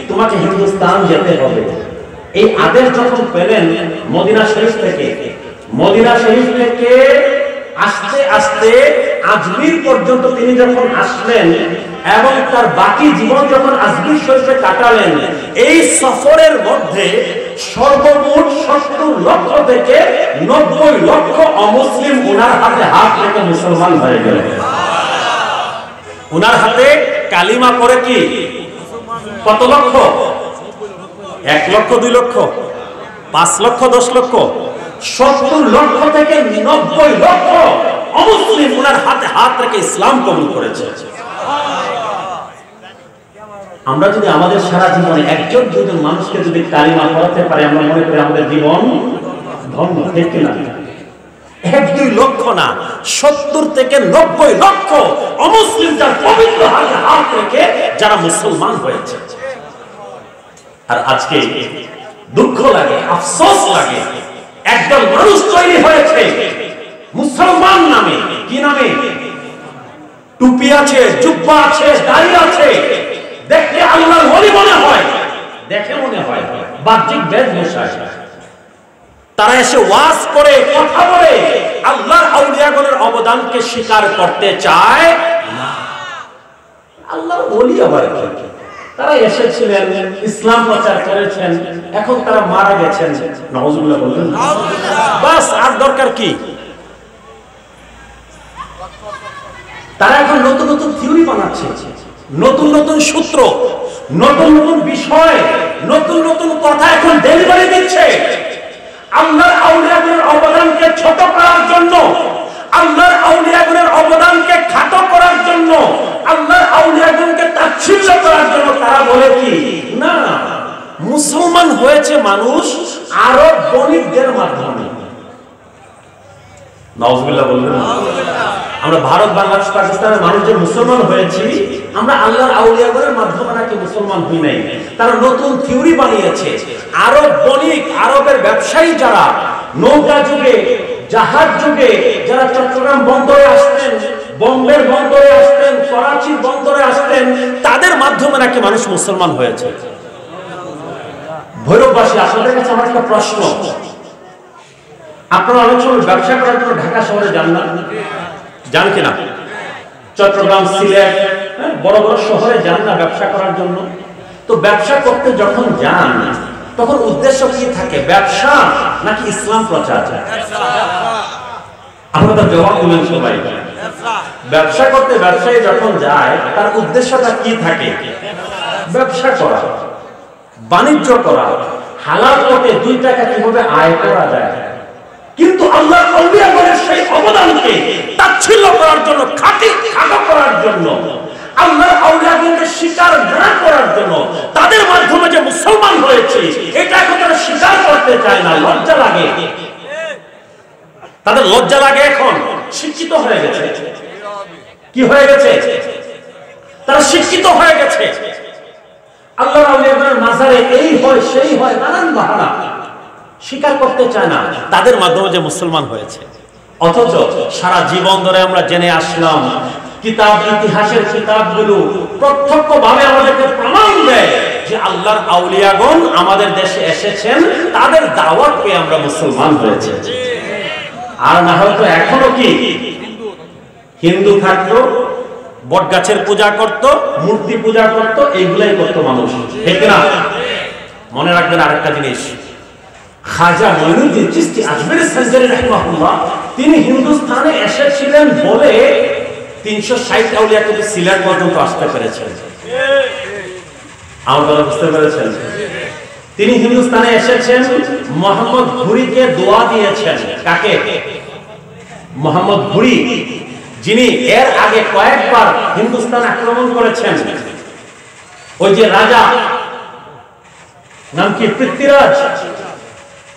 তোমাকে হিন্দুস্তান যেতে হবে, এই আদেশ যখন পেলেন মদিনা শরীফ থেকে আস্তে আস্তে আজমির পর্যন্ত তিনি যখন আসলেন এবং তার বাকি জীবন যখন আজমির শরীফে কাটালেন, এই সফরের মধ্যে সর্বমোট 70 লক্ষ থেকে 90 লক্ষ অমুসলিম ওনার হাতে হাত রেখে মুসলমান হয়ে গেল। ওনার হাতে কালিমা পড়ে কি কত লক্ষ? 1 লক্ষ, 2 লক্ষ, 5 লক্ষ, 10 লক্ষ, 70 লক্ষ থেকে 90 লক্ষ অমুসলিম ওনার হাতে হাত রেখে ইসলাম কবুল করেছে। আমরা যদি আমাদের সারা জীবনে একজন দুজন মানুষকে যদি কালিমা পড়াতে পারি, আমরা মনে করি আমাদের জীবন ধন্য। ঠিক কিনা? 1-2 লক্ষ না, 70 থেকে 90 লক্ষ অমুসলিম যার পবিত্র হাতে হাত রেখে যারা মুসলমান হয়েছে। আর আজকে দুঃখ লাগে, আফসোস লাগে, একদল মানুষ তৈরি হয়েছে মুসলমান নামে। কি নামে? টুপি আছে, জুব্বা আছে, দাড়ি আছে, দেখে আল্লাহর ওলি মনে হয়, দেখে মনে হয় বাহ্যিক বেশভূষা। তারা এসে ওয়াজ করে, কথা বলে, আল্লাহর আউলিয়াগণের অবদানকে স্বীকার করতে চায় না। আল্লাহর ওলি আবার কি? তারা এসেছিলেন, ইসলাম প্রচার করেছেন, এখন তারা মারা গেছেন। নাউজুবিল্লাহ বলবেন? বাস, আর দরকার কি? তারা এখন নতুন নতুন থিওরি বানাচ্ছে, নতুন নতুন সূত্র, নতুন নতুন বিষয়, নতুন নতুন কথা এখন ডেলিভারি দিচ্ছে। আল্লাহর আউলিয়াগণের অবদানকে ছোট করার জন্য, আল্লাহর আউলিয়াগণের অবদানকে খাটো করার জন্য, আল্লাহর আউলিয়াগণকে তাচ্ছিল্য করার জন্য তারা বলে কি না, মুসলমান হয়েছে মানুষ আরব বণিকদের মাধ্যমে। নাউজুবিল্লাহ বলবেন না। আমরা ভারত, বাংলাদেশ, পাকিস্তানের মানুষ যে মুসলমান হয়েছি, আমরা আল্লাহর আউলিয়াগণের মাধ্যমে নাকি মুসলমান হই নাই। তারা নতুন থিওরি বানিয়েছে। আরব বণিক, আরবের ব্যবসায়ী যারা নৌকা যুগে, জাহাজ যুগে যারা চট্টগ্রাম বন্দরে আসতেন, বোম্বের বন্দরে আসতেন, করাচির বন্দরে আসতেন, তাদের মাধ্যমে নাকি মানুষ মুসলমান হয়েছে। ভৈরববাসী, আপনাদের কাছে আমার একটা প্রশ্ন, আপনারা অনেক সময় ব্যবসা করার জন্য ঢাকা শহরে যান না? যান কিনা? চট্টগ্রাম, সিলেট, বড় বড় শহরে যান না ব্যবসা করার জন্য? তো ব্যবসা করতে যখন যান তখন উদ্দেশ্য কি থাকে, ব্যবসা নাকি ইসলাম প্রচার? আপনারা জবাব দিবেন সবাই। ব্যবসা করতে ব্যবসায়ী যখন যায় তার উদ্দেশ্যটা কি থাকে? ব্যবসা করা, বাণিজ্য করা, হালাল পথে 2 টাকা কিভাবে আয় করা যায়। কিন্তু আল্লাহর আউলিয়াগণের সেই অবদানকে তাচ্ছিল্য করার জন্য, খাটো করার জন্য, আল্লাহর আউলিয়াগণকে স্বীকার না করার জন্য, তাদের মাধ্যমে যে মুসলমান হয়েছে এটা এখন তারা স্বীকার করতে চায় না, লজ্জা লাগে। তাদের লজ্জা লাগে। এখন শিক্ষিত হয়ে গেছে। কি হয়ে গেছে? তারা শিক্ষিত হয়ে গেছে। আল্লাহর আউলিয়াগণের মাজারে এই হয় সেই হয়, নানান বাহানা, স্বীকার করতে চায় না তাদের মাধ্যমে যে মুসলমান হয়েছে। অথচ সারা জীবন ধরে আমরা জেনে আসলাম, কিতাব, ইতিহাসের কিতাবগুলো প্রত্যক্ষভাবে আমাদেরকে প্রমাণ দেয় যে আল্লাহর আউলিয়াগণ আমাদের দেশে এসেছেন, তাদের দাওয়াত পেয়ে আমরা মুসলমান হয়েছে। আর না হয়তো এখনো কি হিন্দু থাকতো, বটগাছের পূজা করত, মূর্তি পূজা করত, এইগুলাই করতো মানুষ, ঠিক না? মনে রাখবেন আরেকটা জিনিস, খাজা মঈনুদ্দিন চিশতি আজমের সঞ্জারি রাহিমাহুল্লাহ, তিনি হিন্দুস্তানে এসেছিলেন বলে 360 আউলিয়া কিন্তু সিলেট পর্যন্ত আসতে পেরেছেন। আপনারা বুঝতে পেরেছেন? তিনি হিন্দুস্তানে এসেছেন, মোহাম্মদ ঘুরিকে দোয়া দিয়েছেন। কাকে? মোহাম্মদ ঘুরি, যিনি এর আগে কয়েকবার হিন্দুস্তান আক্রমণ করেছেন। ওই যে রাজা, নাম কি? পৃথ্বীরাজ।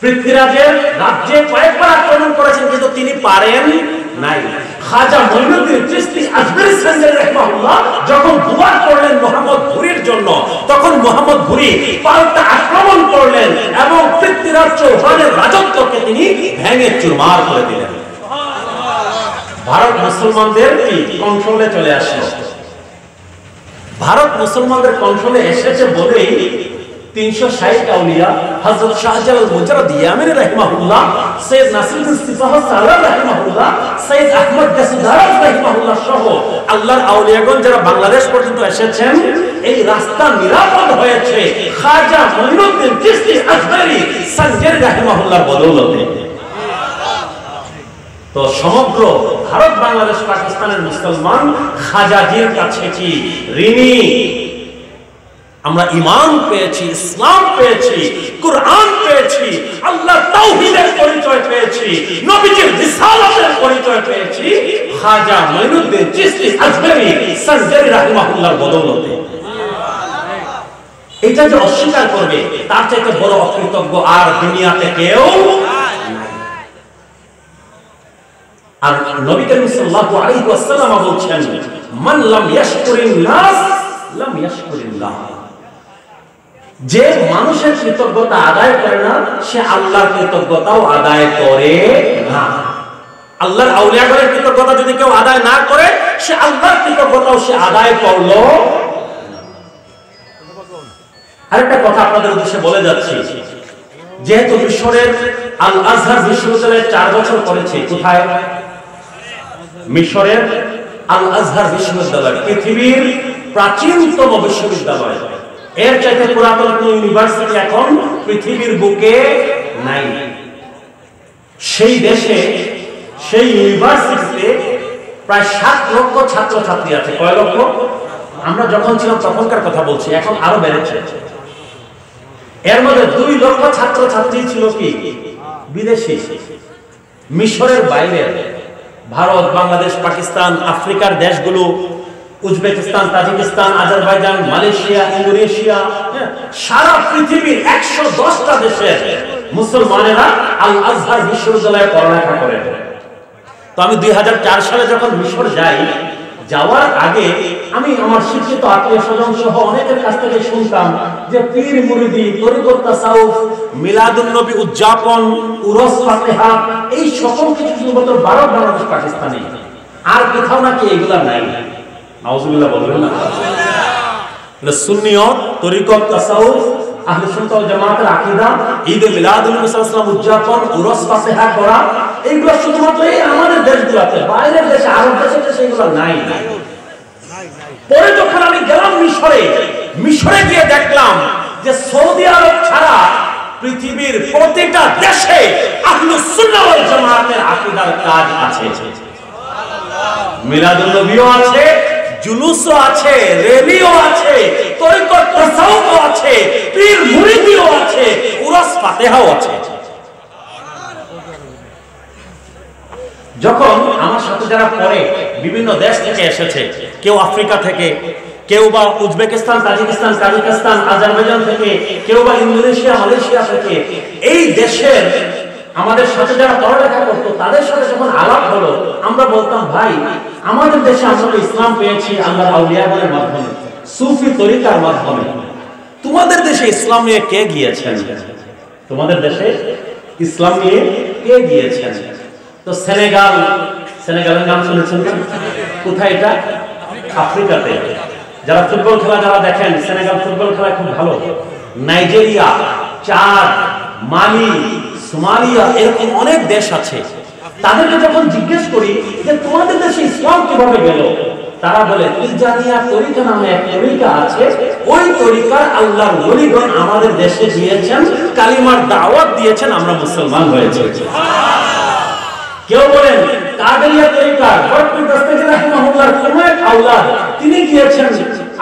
পৃথ্বীরাজের রাজ্যে কয়েকবার আক্রমণ করেছেন, কিন্তু তিনি পারেন নাই। খাজা মঈনুদ্দিন চিশতি আজমেরি সঞ্জারি রাহিমাহুল্লাহ যখন দোয়া করলেন মোহাম্মদ ঘুরির জন্য, তখন মোহাম্মদ ঘুরি পাল্টা আক্রমণ করলেন এবং পৃথ্বীরাজ চৌহানের রাজত্বকে তিনি ভেঙে চুরমার করে দিলেন। ভারত মুসলমানদের কন্ট্রোলে চলে আসলো। ভারত মুসলমানদের কন্ট্রোলে এসেছে বলেই 360 আউলিয়া, হযরত শাহজালাল মুজাররদ ইয়ামানি রাহিমাহুল্লাহ, সৈয়দ নাসিরুদ্দিন সিপাহ সালাহ রাহিমাহুল্লাহ, সৈয়দ আহমদ গাসিদারাজ রাহিমাহুল্লাহ সহ আল্লাহর আউলিয়াগণ যারা বাংলাদেশ পর্যন্ত এসেছেন, এই রাস্তা নিরাপদ হয়েছে খাজা মঈনুদ্দিন চিশতি আজমেরি সঞ্জারি রাহিমাহুল্লাহর বদৌলতে। তো সমগ্র ভারত, বাংলাদেশ, পাকিস্তানের মুসলমান খাজাজির কাছে কি ঋণী? আমরা ঈমান পেয়েছি, ইসলাম পেয়েছি, কুরআন পেয়েছি, আল্লাহর তাওহীদের পরিচয় পেয়েছি, নবীজির রিসালাতের পরিচয় পেয়েছি খাজা মঈনুদ্দিন চিশতি আজমেরি সঞ্জারি রাহিমাহুল্লাহর বদৌলতে। এটা যে অস্বীকার করবে তার চাইতে বড় অকৃতজ্ঞ আর দুনিয়াতে কেউ নাই। আর নবী করিম সাল্লাল্লাহু আলাইহি ওয়াসাল্লাম বলছেন, মান লাম ইয়াশকুরিন নাস লাম ইয়াশকুরিল্লাহ। যে মানুষের কৃতজ্ঞতা আদায় করে না, সে আল্লাহর কৃতজ্ঞতাও আদায় করে না। আল্লাহর আউলিয়াগণের কৃতজ্ঞতা যদি কেউ আদায় না করে, সে আল্লাহর কৃতজ্ঞতাও সে আদায় করলো। আরেকটা কথা আপনাদের উদ্দেশ্যে বলে যাচ্ছি, যেহেতু মিশরের আল আজহার বিশ্ববিদ্যালয়ে 4 বছর পড়েছে। কোথায়? মিশরের আল আজহার বিশ্ববিদ্যালয় পৃথিবীর প্রাচীনতম বিশ্ববিদ্যালয়। এর চাইতে পুরাতন কোন ইউনিভার্সিটি এখন পৃথিবীর বুকে নাই। সেই দেশে, সেই ইউনিভার্সিটিতে প্রায় 7 লক্ষ ছাত্রছাত্রী আছে। কয় লক্ষ? আমরা যখন ছিলাম তখনকার কথা বলছি, এখন আরো বেড়েছে। এর মধ্যে 2 লক্ষ ছাত্রছাত্রী ছিল কি বিদেশি, মিশরের বাইরে। ভারত, বাংলাদেশ, পাকিস্তান, আফ্রিকার দেশগুলো Uzbekistan, Tajikistan, Azerbaijan, Malaysia, Indonesia, সারা পৃথিবীর 110টা দেশের মুসলমানেরা আল আজহার বিশ্ববিদ্যালয়ে পড়ালেখা করে। তো আমি 2004 সালে যখন মিশর যাই, যাওয়ার আগে আমি আমার শিক্ষিত আত্মীয় স্বজন সহ অনেকের কাছ থেকে শুনতাম যে পীর মুরিদি, তরিকত তাসাউফ, মিলাদুন নবী উদযাপন, উরস ফাতিহা, এই সকল কিছু শুধুমাত্র ভারত, বাংলাদেশ, পাকিস্তানে, আর কোথাও নাকি এগুলা নাই। নাউজুবিল্লাহ বলবেন না? সুন্নিয়ত, তরিকত তাসাউফ, আহলে সুন্নাত ওয়াল জামাতের আকীদা, ঈদ মিলাদুন নবী সাল্লাল্লাহু আলাইহি ওয়াসাল্লাম উদযাপন, উরস ফাতিহা করা, এইগুলো শুধুমাত্র এই আমাদের দেশগুলোতে, বাইরের দেশে, আরব দেশে সেগুলো নাই। পরে যখন আমি গেলাম মিশরে গিয়ে দেখলাম যে সৌদি আরব ছাড়া পৃথিবীর প্রতিটা দেশে আহলুস সুন্নাহ ওয়াল জামাতের আকীদার কাজ আছে। মিলাদুন নবীও আছে, জুলুসও আছে, র্যালিও আছে, তরিকত তাসাউফও আছে, পীর মুরিদিও আছে, উরস ফাতিহাও আছে। যখন আমার সাথে যারা পড়ে বিভিন্ন দেশ থেকে এসেছে, কেউ আফ্রিকা থেকে, কেউ বা উজবেকিস্তান, তাজিকিস্তান, কাজাখস্তান, আজারবাইজান থেকে, কেউ বা ইন্দোনেশিয়া, মালয়েশিয়া থেকে, এই দেশের আমাদের সাথে যারা পড়ালেখা করতো তাদের সাথে যখন আলাপ হলো, আমরা বলতাম, ভাই আমাদের দেশে আমরা ইসলাম পেয়েছি আল্লাহর আউলিয়াদের মাধ্যমে, সুফি তরিকার মাধ্যমে। তোমাদের দেশে ইসলাম নিয়ে কে গিয়েছেন? তোমাদের দেশে ইসলাম নিয়ে কে গিয়েছেন? তো সেনেগালের নাম শুনেছেন? কোথায় এটা? আফ্রিকাতে। যারা ফুটবল খেলা যারা দেখেন, সেনেগাল ফুটবল খেলা খুব ভালো। নাইজেরিয়া, চাদ, মালি, সোমালিয়া, এরকম অনেক দেশ আছে। তাদেরকে যখন জিজ্ঞেস করি যে তোমাদের দেশে ইসলাম কিভাবে গেল, তারা বলে তিজানিয়া তরিকা নামে এক তরিকা আছে, ওই তরিকার আল্লাহর ওলিগণ আমাদের দেশে দিয়েছেন, কালিমার দাওয়াত দিয়েছেন, আমরা মুসলমান হয়েছে। কেউ বলেন কাদেরিয়া তরিকার বরকত দস্তগীর রাহিমাহুল্লাহর কোন এক আওলাদ, তিনি গিয়েছেন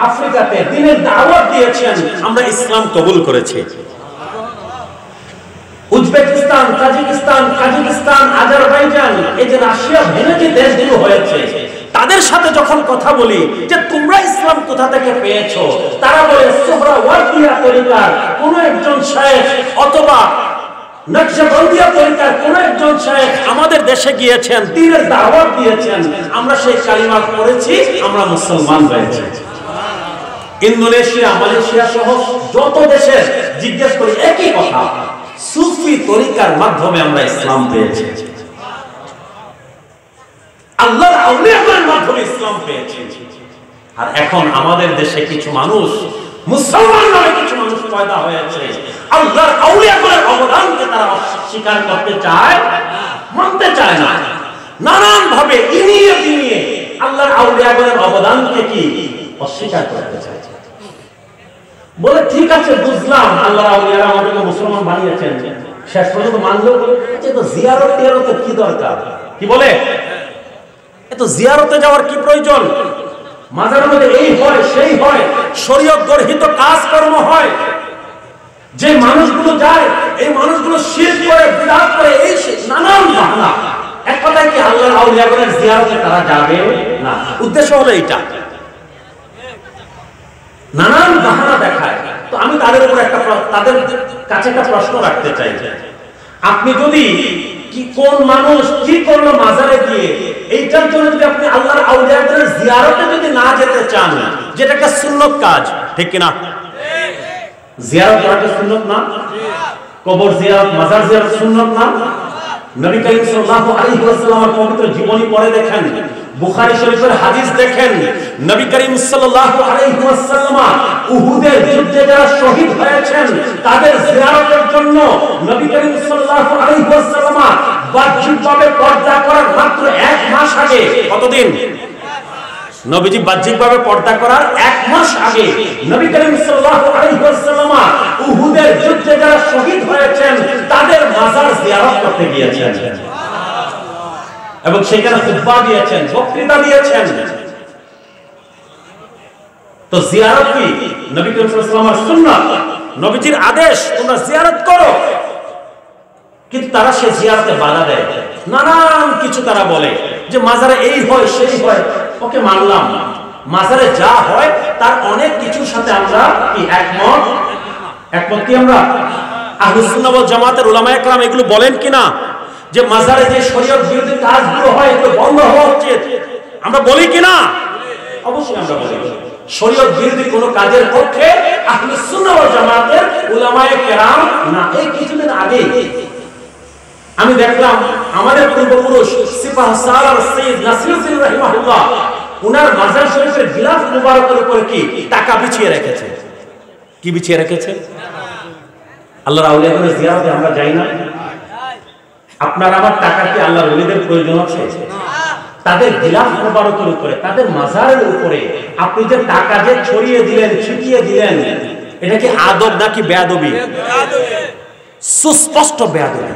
আফ্রিকাতে, দিনের দাওয়াত দিয়েছেন, আমরা ইসলাম কবুল করেছি। উজবেকিস্তান, তাজিকিস্তান, কাজাখস্তান, আজারবাইজান, এই যে রাশিয়া ভেঙে যে দেশগুলো হয়েছে, তাদের সাথে যখন কথা বলি যে তোমরা ইসলাম কোথা থেকে পেয়েছো, তারা বলে সোহরাওয়ার্দিয়া তরিকার কোন একজন শায়েখ অথবা নকশবন্দিয়া তরিকার কোন একজন শায়েখ আমাদের দেশে গিয়েছেন, দ্বীনের দাওয়াত দিয়েছেন, আমরা সেই কালিমা পড়েছি, আমরা মুসলমান হয়েছি। ইন্দোনেশিয়া, মালয়েশিয়া সহ যত দেশের জিজ্ঞেস করি একই কথা, সুফি তরিকার মাধ্যমে আমরা ইসলাম পেয়েছি, আল্লাহর আউলিয়াদের মাধ্যমে ইসলাম পেয়েছি। আর এখন আমাদের দেশে কিছু মানুষ, মুসলমান নামে কিছু মানুষ পয়দা হয়েছে, আল্লাহর আউলিয়াদের অবদানকে তারা অস্বীকার করতে চায়, মানতে চায় না, নানান ভাবে ইনিয়ে বিনিয়ে আল্লাহর আউলিয়াদের অবদানকে কি অস্বীকার করতে চায়। বলে ঠিক আছে, বুঝলাম আল্লাহর আউলিয়ারা আমাদেরকে মুসলমান বানিয়েছেন, শেষ পর্যন্ত মানলেও তো জিয়ারত টিয়ারতের কি দরকার? কি বলে এত জিয়ারতে যাওয়ার কি প্রয়োজন? মাজারের মধ্যে এই হয় সেই হয়, শরীয়ত গর্হিত কাজকর্ম হয়, যে মানুষগুলো যায় এই মানুষগুলো শিরক করে, বিদআত করে, এই নানান বাহানা। এক কথায় কি আল্লাহর আউলিয়াদের জিয়ারতে তারা যাবে না? উদ্দেশ্য হলো এইটা, নানান বাহানা দেখায়। তো আমি তাদের উপর তাদের কাছে একটা প্রশ্ন রাখতে চাই, আপনি যদি কি কোন মানুষ কি করলো মাজারে গিয়ে, এইটার জন্য যদি আপনি আল্লাহর আউলিয়াদের জিয়ারতে যদি না যেতে চান, যেটা একটা সুন্নত কাজ, ঠিক কিনা? জিয়ারত করাটা সুন্নত না? কবর জিয়ারত, মাজার জিয়ারত সুন্নত না? নবী করিম সাল্লাল্লাহু আলাইহি ওয়াসাল্লামের পবিত্র জীবনী পড়ে দেখেন, বুখারী শরীফের হাদিস দেখেন, নবী করিম সাল্লাল্লাহু আলাইহি ওয়াসাল্লাম উহুদের যুদ্ধে যারা শহীদ হয়েছেন তাদের জিয়ারতের জন্য নবী করিম সাল্লাল্লাহু আলাইহি ওয়াসাল্লাম বাহ্যিকভাবে পর্দা করার মাত্র 1 মাস আগে, কতদিন? নবীজি বাহ্যিকভাবে পর্দা করার 1 মাস আগে নবী করিম সাল্লাল্লাহু আলাইহি ওয়াসাল্লাম উহুদের যুদ্ধে যারা শহীদ হয়েছেন তাদের মাজার জিয়ারত করতে গিয়েছেন এবং সেখানে খুতবা দিয়েছেন, বক্তৃতা দিয়েছেন। তো জিয়ারত কি নবী করিম সাল্লাল্লাহু আলাইহি ওয়াসাল্লামের সুন্নাত, নবীজির আদেশ, তোমরা জিয়ারত করো। কিন্তু তারা সেই জিয়ারতে বাধা দেয়, নানান কিছু তারা বলে যে মাজারে এই হয় সেই হয়, ওকে মানলাম, মাজারে যা হয় তার অনেক কিছুর সাথে আমরা কি একমত কি আমরা আহলুস সুন্নাহ ওয়াল জামাতের উলামায়ে কেরাম এগুলো বলেন কিনা যে মাজারে যে শরীয়ত বিরোধী কাজগুলো হয় এগুলো বন্ধ হওয়া উচিত, আমরা বলি কিনা? অবশ্যই আমরা বলি। শরীয়ত বিরোধী কোনো কাজের পক্ষে আহলুস সুন্নাহ ওয়াল জামাতের উলামায়ে কেরাম না। এই কিছুদিন আগে আমি দেখলাম আমাদের পূর্বপুরুষ সিপাহ সালার সৈয়দ নাসিরউদ্দিন রাহিমাহুল্লাহ উনার মাজার শরীফের গিলাফ মুবারকের উপরে কি টাকা বিছিয়ে রেখেছে। কি বিছিয়ে রেখেছে? আল্লাহর আউলিয়াদের জিয়ারতে আমরা যাই না? আপনার আমার টাকা কি আল্লাহর ওলিদের প্রয়োজন আছে? তাদের গিলাফ মুবারকের উপরে, তাদের মাজারের উপরে আপনি যে টাকা যে ছড়িয়ে দিলেন, ছিটিয়ে দিলেন, এটা কি আদব নাকি বেয়াদবি? সুস্পষ্ট বেয়াদবি।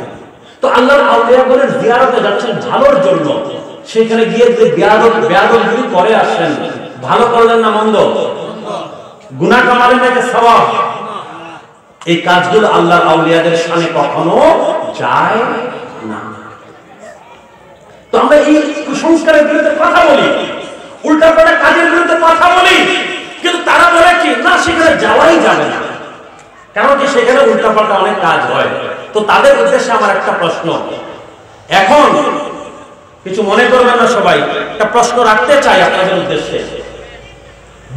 তো আল্লাহর আউলিয়াদের জিয়ারতে যাচ্ছেন ভালোর জন্য, সেখানে গিয়ে যে বেয়াদবি করে আসেন, ভালো করলেন না মন্দ? গুনাহ কামালেন নাকি সওয়াব? এই কাজগুলো আল্লাহর আউলিয়াদের শানে কখনো যায় না। তো আমরা এই কুসংস্কারের বিরুদ্ধে কথা বলি, উল্টাপাল্টা কাজের বিরুদ্ধে কথা বলি, কিন্তু তারা বলে কি না সেখানে যাওয়াই যাবে না, কারণ কি সেখানে উল্টাপাল্টা অনেক কাজ হয়। তো তাদের উদ্দেশ্যে আমার একটা প্রশ্ন, এখন কিছু মনে করবেন না সবাই, একটা প্রশ্ন রাখতে চাই আপনাদের উদ্দেশ্যে।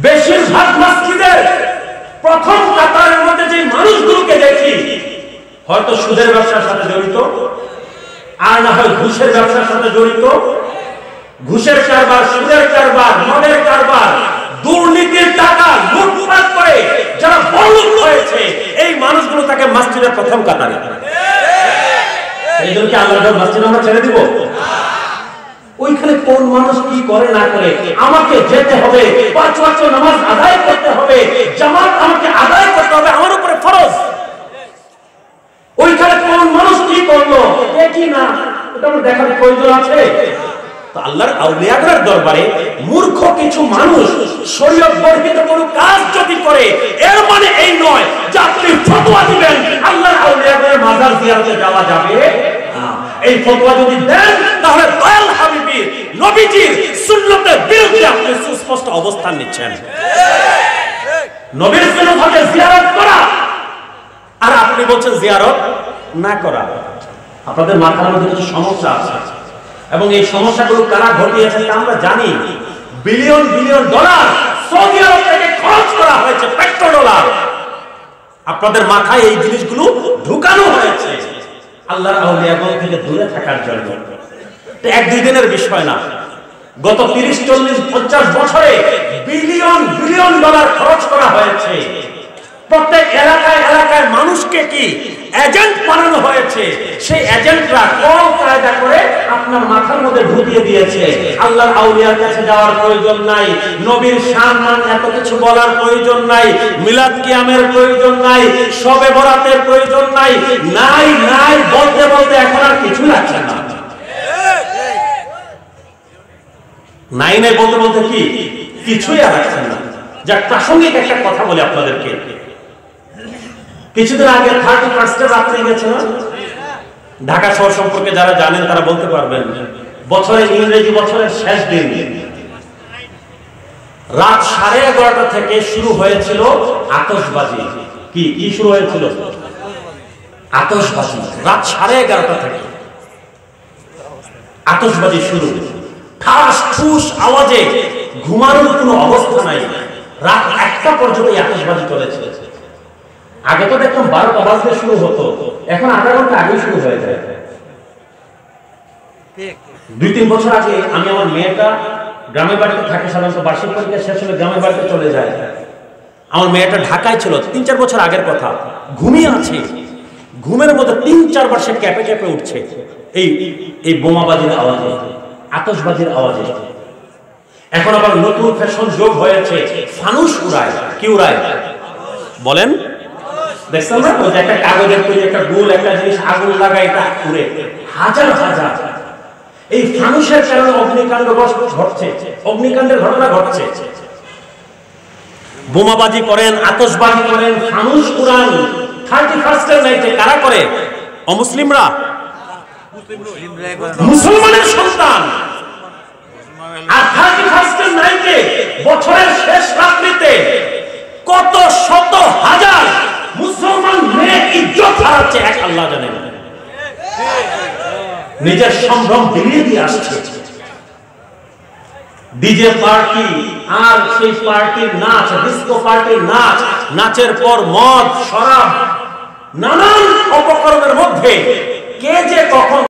বেশিরভাগ মসজিদের প্রথম কাতারের মধ্যে যে মানুষগুলোকে দেখি হয়তো সুদের ব্যবসার সাথে জড়িত, আর না হয় ঘুষের ব্যবসার সাথে জড়িত, ঘুষের কারবার, সুদের কারবার, মদের কারবার, দুর্নীতির টাকা লুটপাট করে যারা বড়লোক হয়েছে, এই মানুষগুলো তাকে মসজিদের প্রথম কাতারে। এই জন্য কি আল্লাহর মসজিদ আমরা ছেড়ে দিব? ওইখানে কোন মানুষ কি করে না করে আমাকে যেতে হবে, 5 ওয়াক্ত নামাজ আদায় করতে হবে, জামাত আমাকে আদায় করতে হবে, আমার উপরে ফরজ। ওইখানে কোন মানুষ কি করলো দেখি না, এটা আমার দেখার প্রয়োজন আছে? তো আল্লাহর আউলিয়াদের দরবারে মূর্খ কিছু মানুষ শরীয়ত বর্হিত কোনো কাজ যদি করে, এর মানে এই নয় যে আপনি ফতোয়া দিবেন আল্লাহর আউলিয়াদের মাজার জিয়ারতে যাওয়া যাবে না। এই ফতোয়া যদি দেন তাহলে দয়াল হাবিবী নবীজির সুন্নতের বিরুদ্ধে আপনি সুস্পষ্ট অবস্থান নিচ্ছেন। নবীর সুন্নতকে জিয়ারত করা আর আপনি বলছেন জিয়ারত না করা। আপনাদের মাথার মধ্যে কিছু সমস্যা আছে, এবং এই সমস্যাগুলো কারা ঘটিয়েছে তা আমরা জানি। বিলিয়ন বিলিয়ন ডলার সৌদি আরব থেকে খরচ করা হয়েছে, পেট্রোডলার। আপনাদের মাথায় এই জিনিসগুলো ঢুকানো হয়েছে আল্লাহর আউলিয়াগণ থেকে দূরে থাকার জন্য। এক দুই দিনের বিষয় না, গত 30, 40, 50 বছরে বিলিয়ন বিলিয়ন ডলার খরচ করা হয়েছে। প্রত্যেক এলাকায় এলাকায় মানুষকে কি এজেন্ট বানানো হয়েছে, সেই এজেন্টরা কল কায়দা করে আপনার মাথার মধ্যে ঢুকিয়ে দিয়েছে আল্লাহর আউলিয়ার কাছে যাওয়ার প্রয়োজন নাই, নবীর সম্মান এত কিছু বলার প্রয়োজন নাই, মিলাদ কিয়ামের প্রয়োজন নাই, শবে বরাতের প্রয়োজন নাই, নাই নাই বলতে বলতে এখন আর কিছু লাগছে না। নাই নাই বলতে বলতে কি কিছুই আর লাগছে না। যাক, প্রাসঙ্গিক একটা কথা বলি আপনাদেরকে। কিছুদিন আগে 31 রাত্রে গেছে না, ঢাকা শহর সম্পর্কে যারা জানেন তারা বলতে পারবেন, বছরের ইংরেজি বছরের শেষ দিন রাত 11:30 থেকে শুরু হয়েছিল আতশবাজি। কি শুরু হয়েছিল? আতশবাজি। রাত 11:30 থেকে আতশবাজি শুরু, ঠাস ঠুস আওয়াজে ঘুমানোর কোনো অবস্থা নাই। রাত 1টা পর্যন্ত আতশবাজি চলেছে। আগে তো দেখলাম 12টা বাজতে শুরু হতো, এখন আধা ঘন্টা আগে শুরু হয়ে যায়। 2-3 বছর আগে আমি আমার মেয়েটা গ্রামের বাড়িতে থাকে, সাধারণত বার্ষিক পরীক্ষা শেষ হলে গ্রামের বাড়িতে চলে যায়। আমার মেয়েটা ঢাকায় ছিল, 3-4 বছর আগের কথা, ঘুমিয়ে আছে। ঘুমের মধ্যে 3-4 বার সে ক্যাপে ক্যাপে উঠছে এই বোমাবাজির আওয়াজে, আতশবাজির আওয়াজে। এখন আবার নতুন ফ্যাশন যোগ হয়েছে, ফানুস উড়ায়। কি উড়ায় বলেন? দেখছেন না, ওই যে একটা কাগজের তৈরি একটা গোল একটা জিনিস আগুন লাগায়, এটা উড়ে হাজার হাজার। এই ফানুসের কারণে অগ্নিকাণ্ড ঘটছে, অগ্নিকাণ্ডের ঘটনা ঘটছে। বোমাবাজি করেন, আতশবাজি করেন, ফানুস উড়ান 31st নাইটে। কারা করে? অমুসলিমরা। মুসলমানের সন্তান আর 31st নাইটে বছরের শেষ রাত্রিতে কত শত হাজার মুসলমান মেয়ে ইজ্জত হারাচ্ছে এক আল্লাহ জানেন। নিজের সম্ভ্রম বিলিয়ে দিয়ে আসছে ডিজে পার্টি, আর সেই পার্টির নাচ, ডিস্কো পার্টির নাচ, নাচের পর মদ, শরাব, নানান অপকর্মের মধ্যে কে যে কখন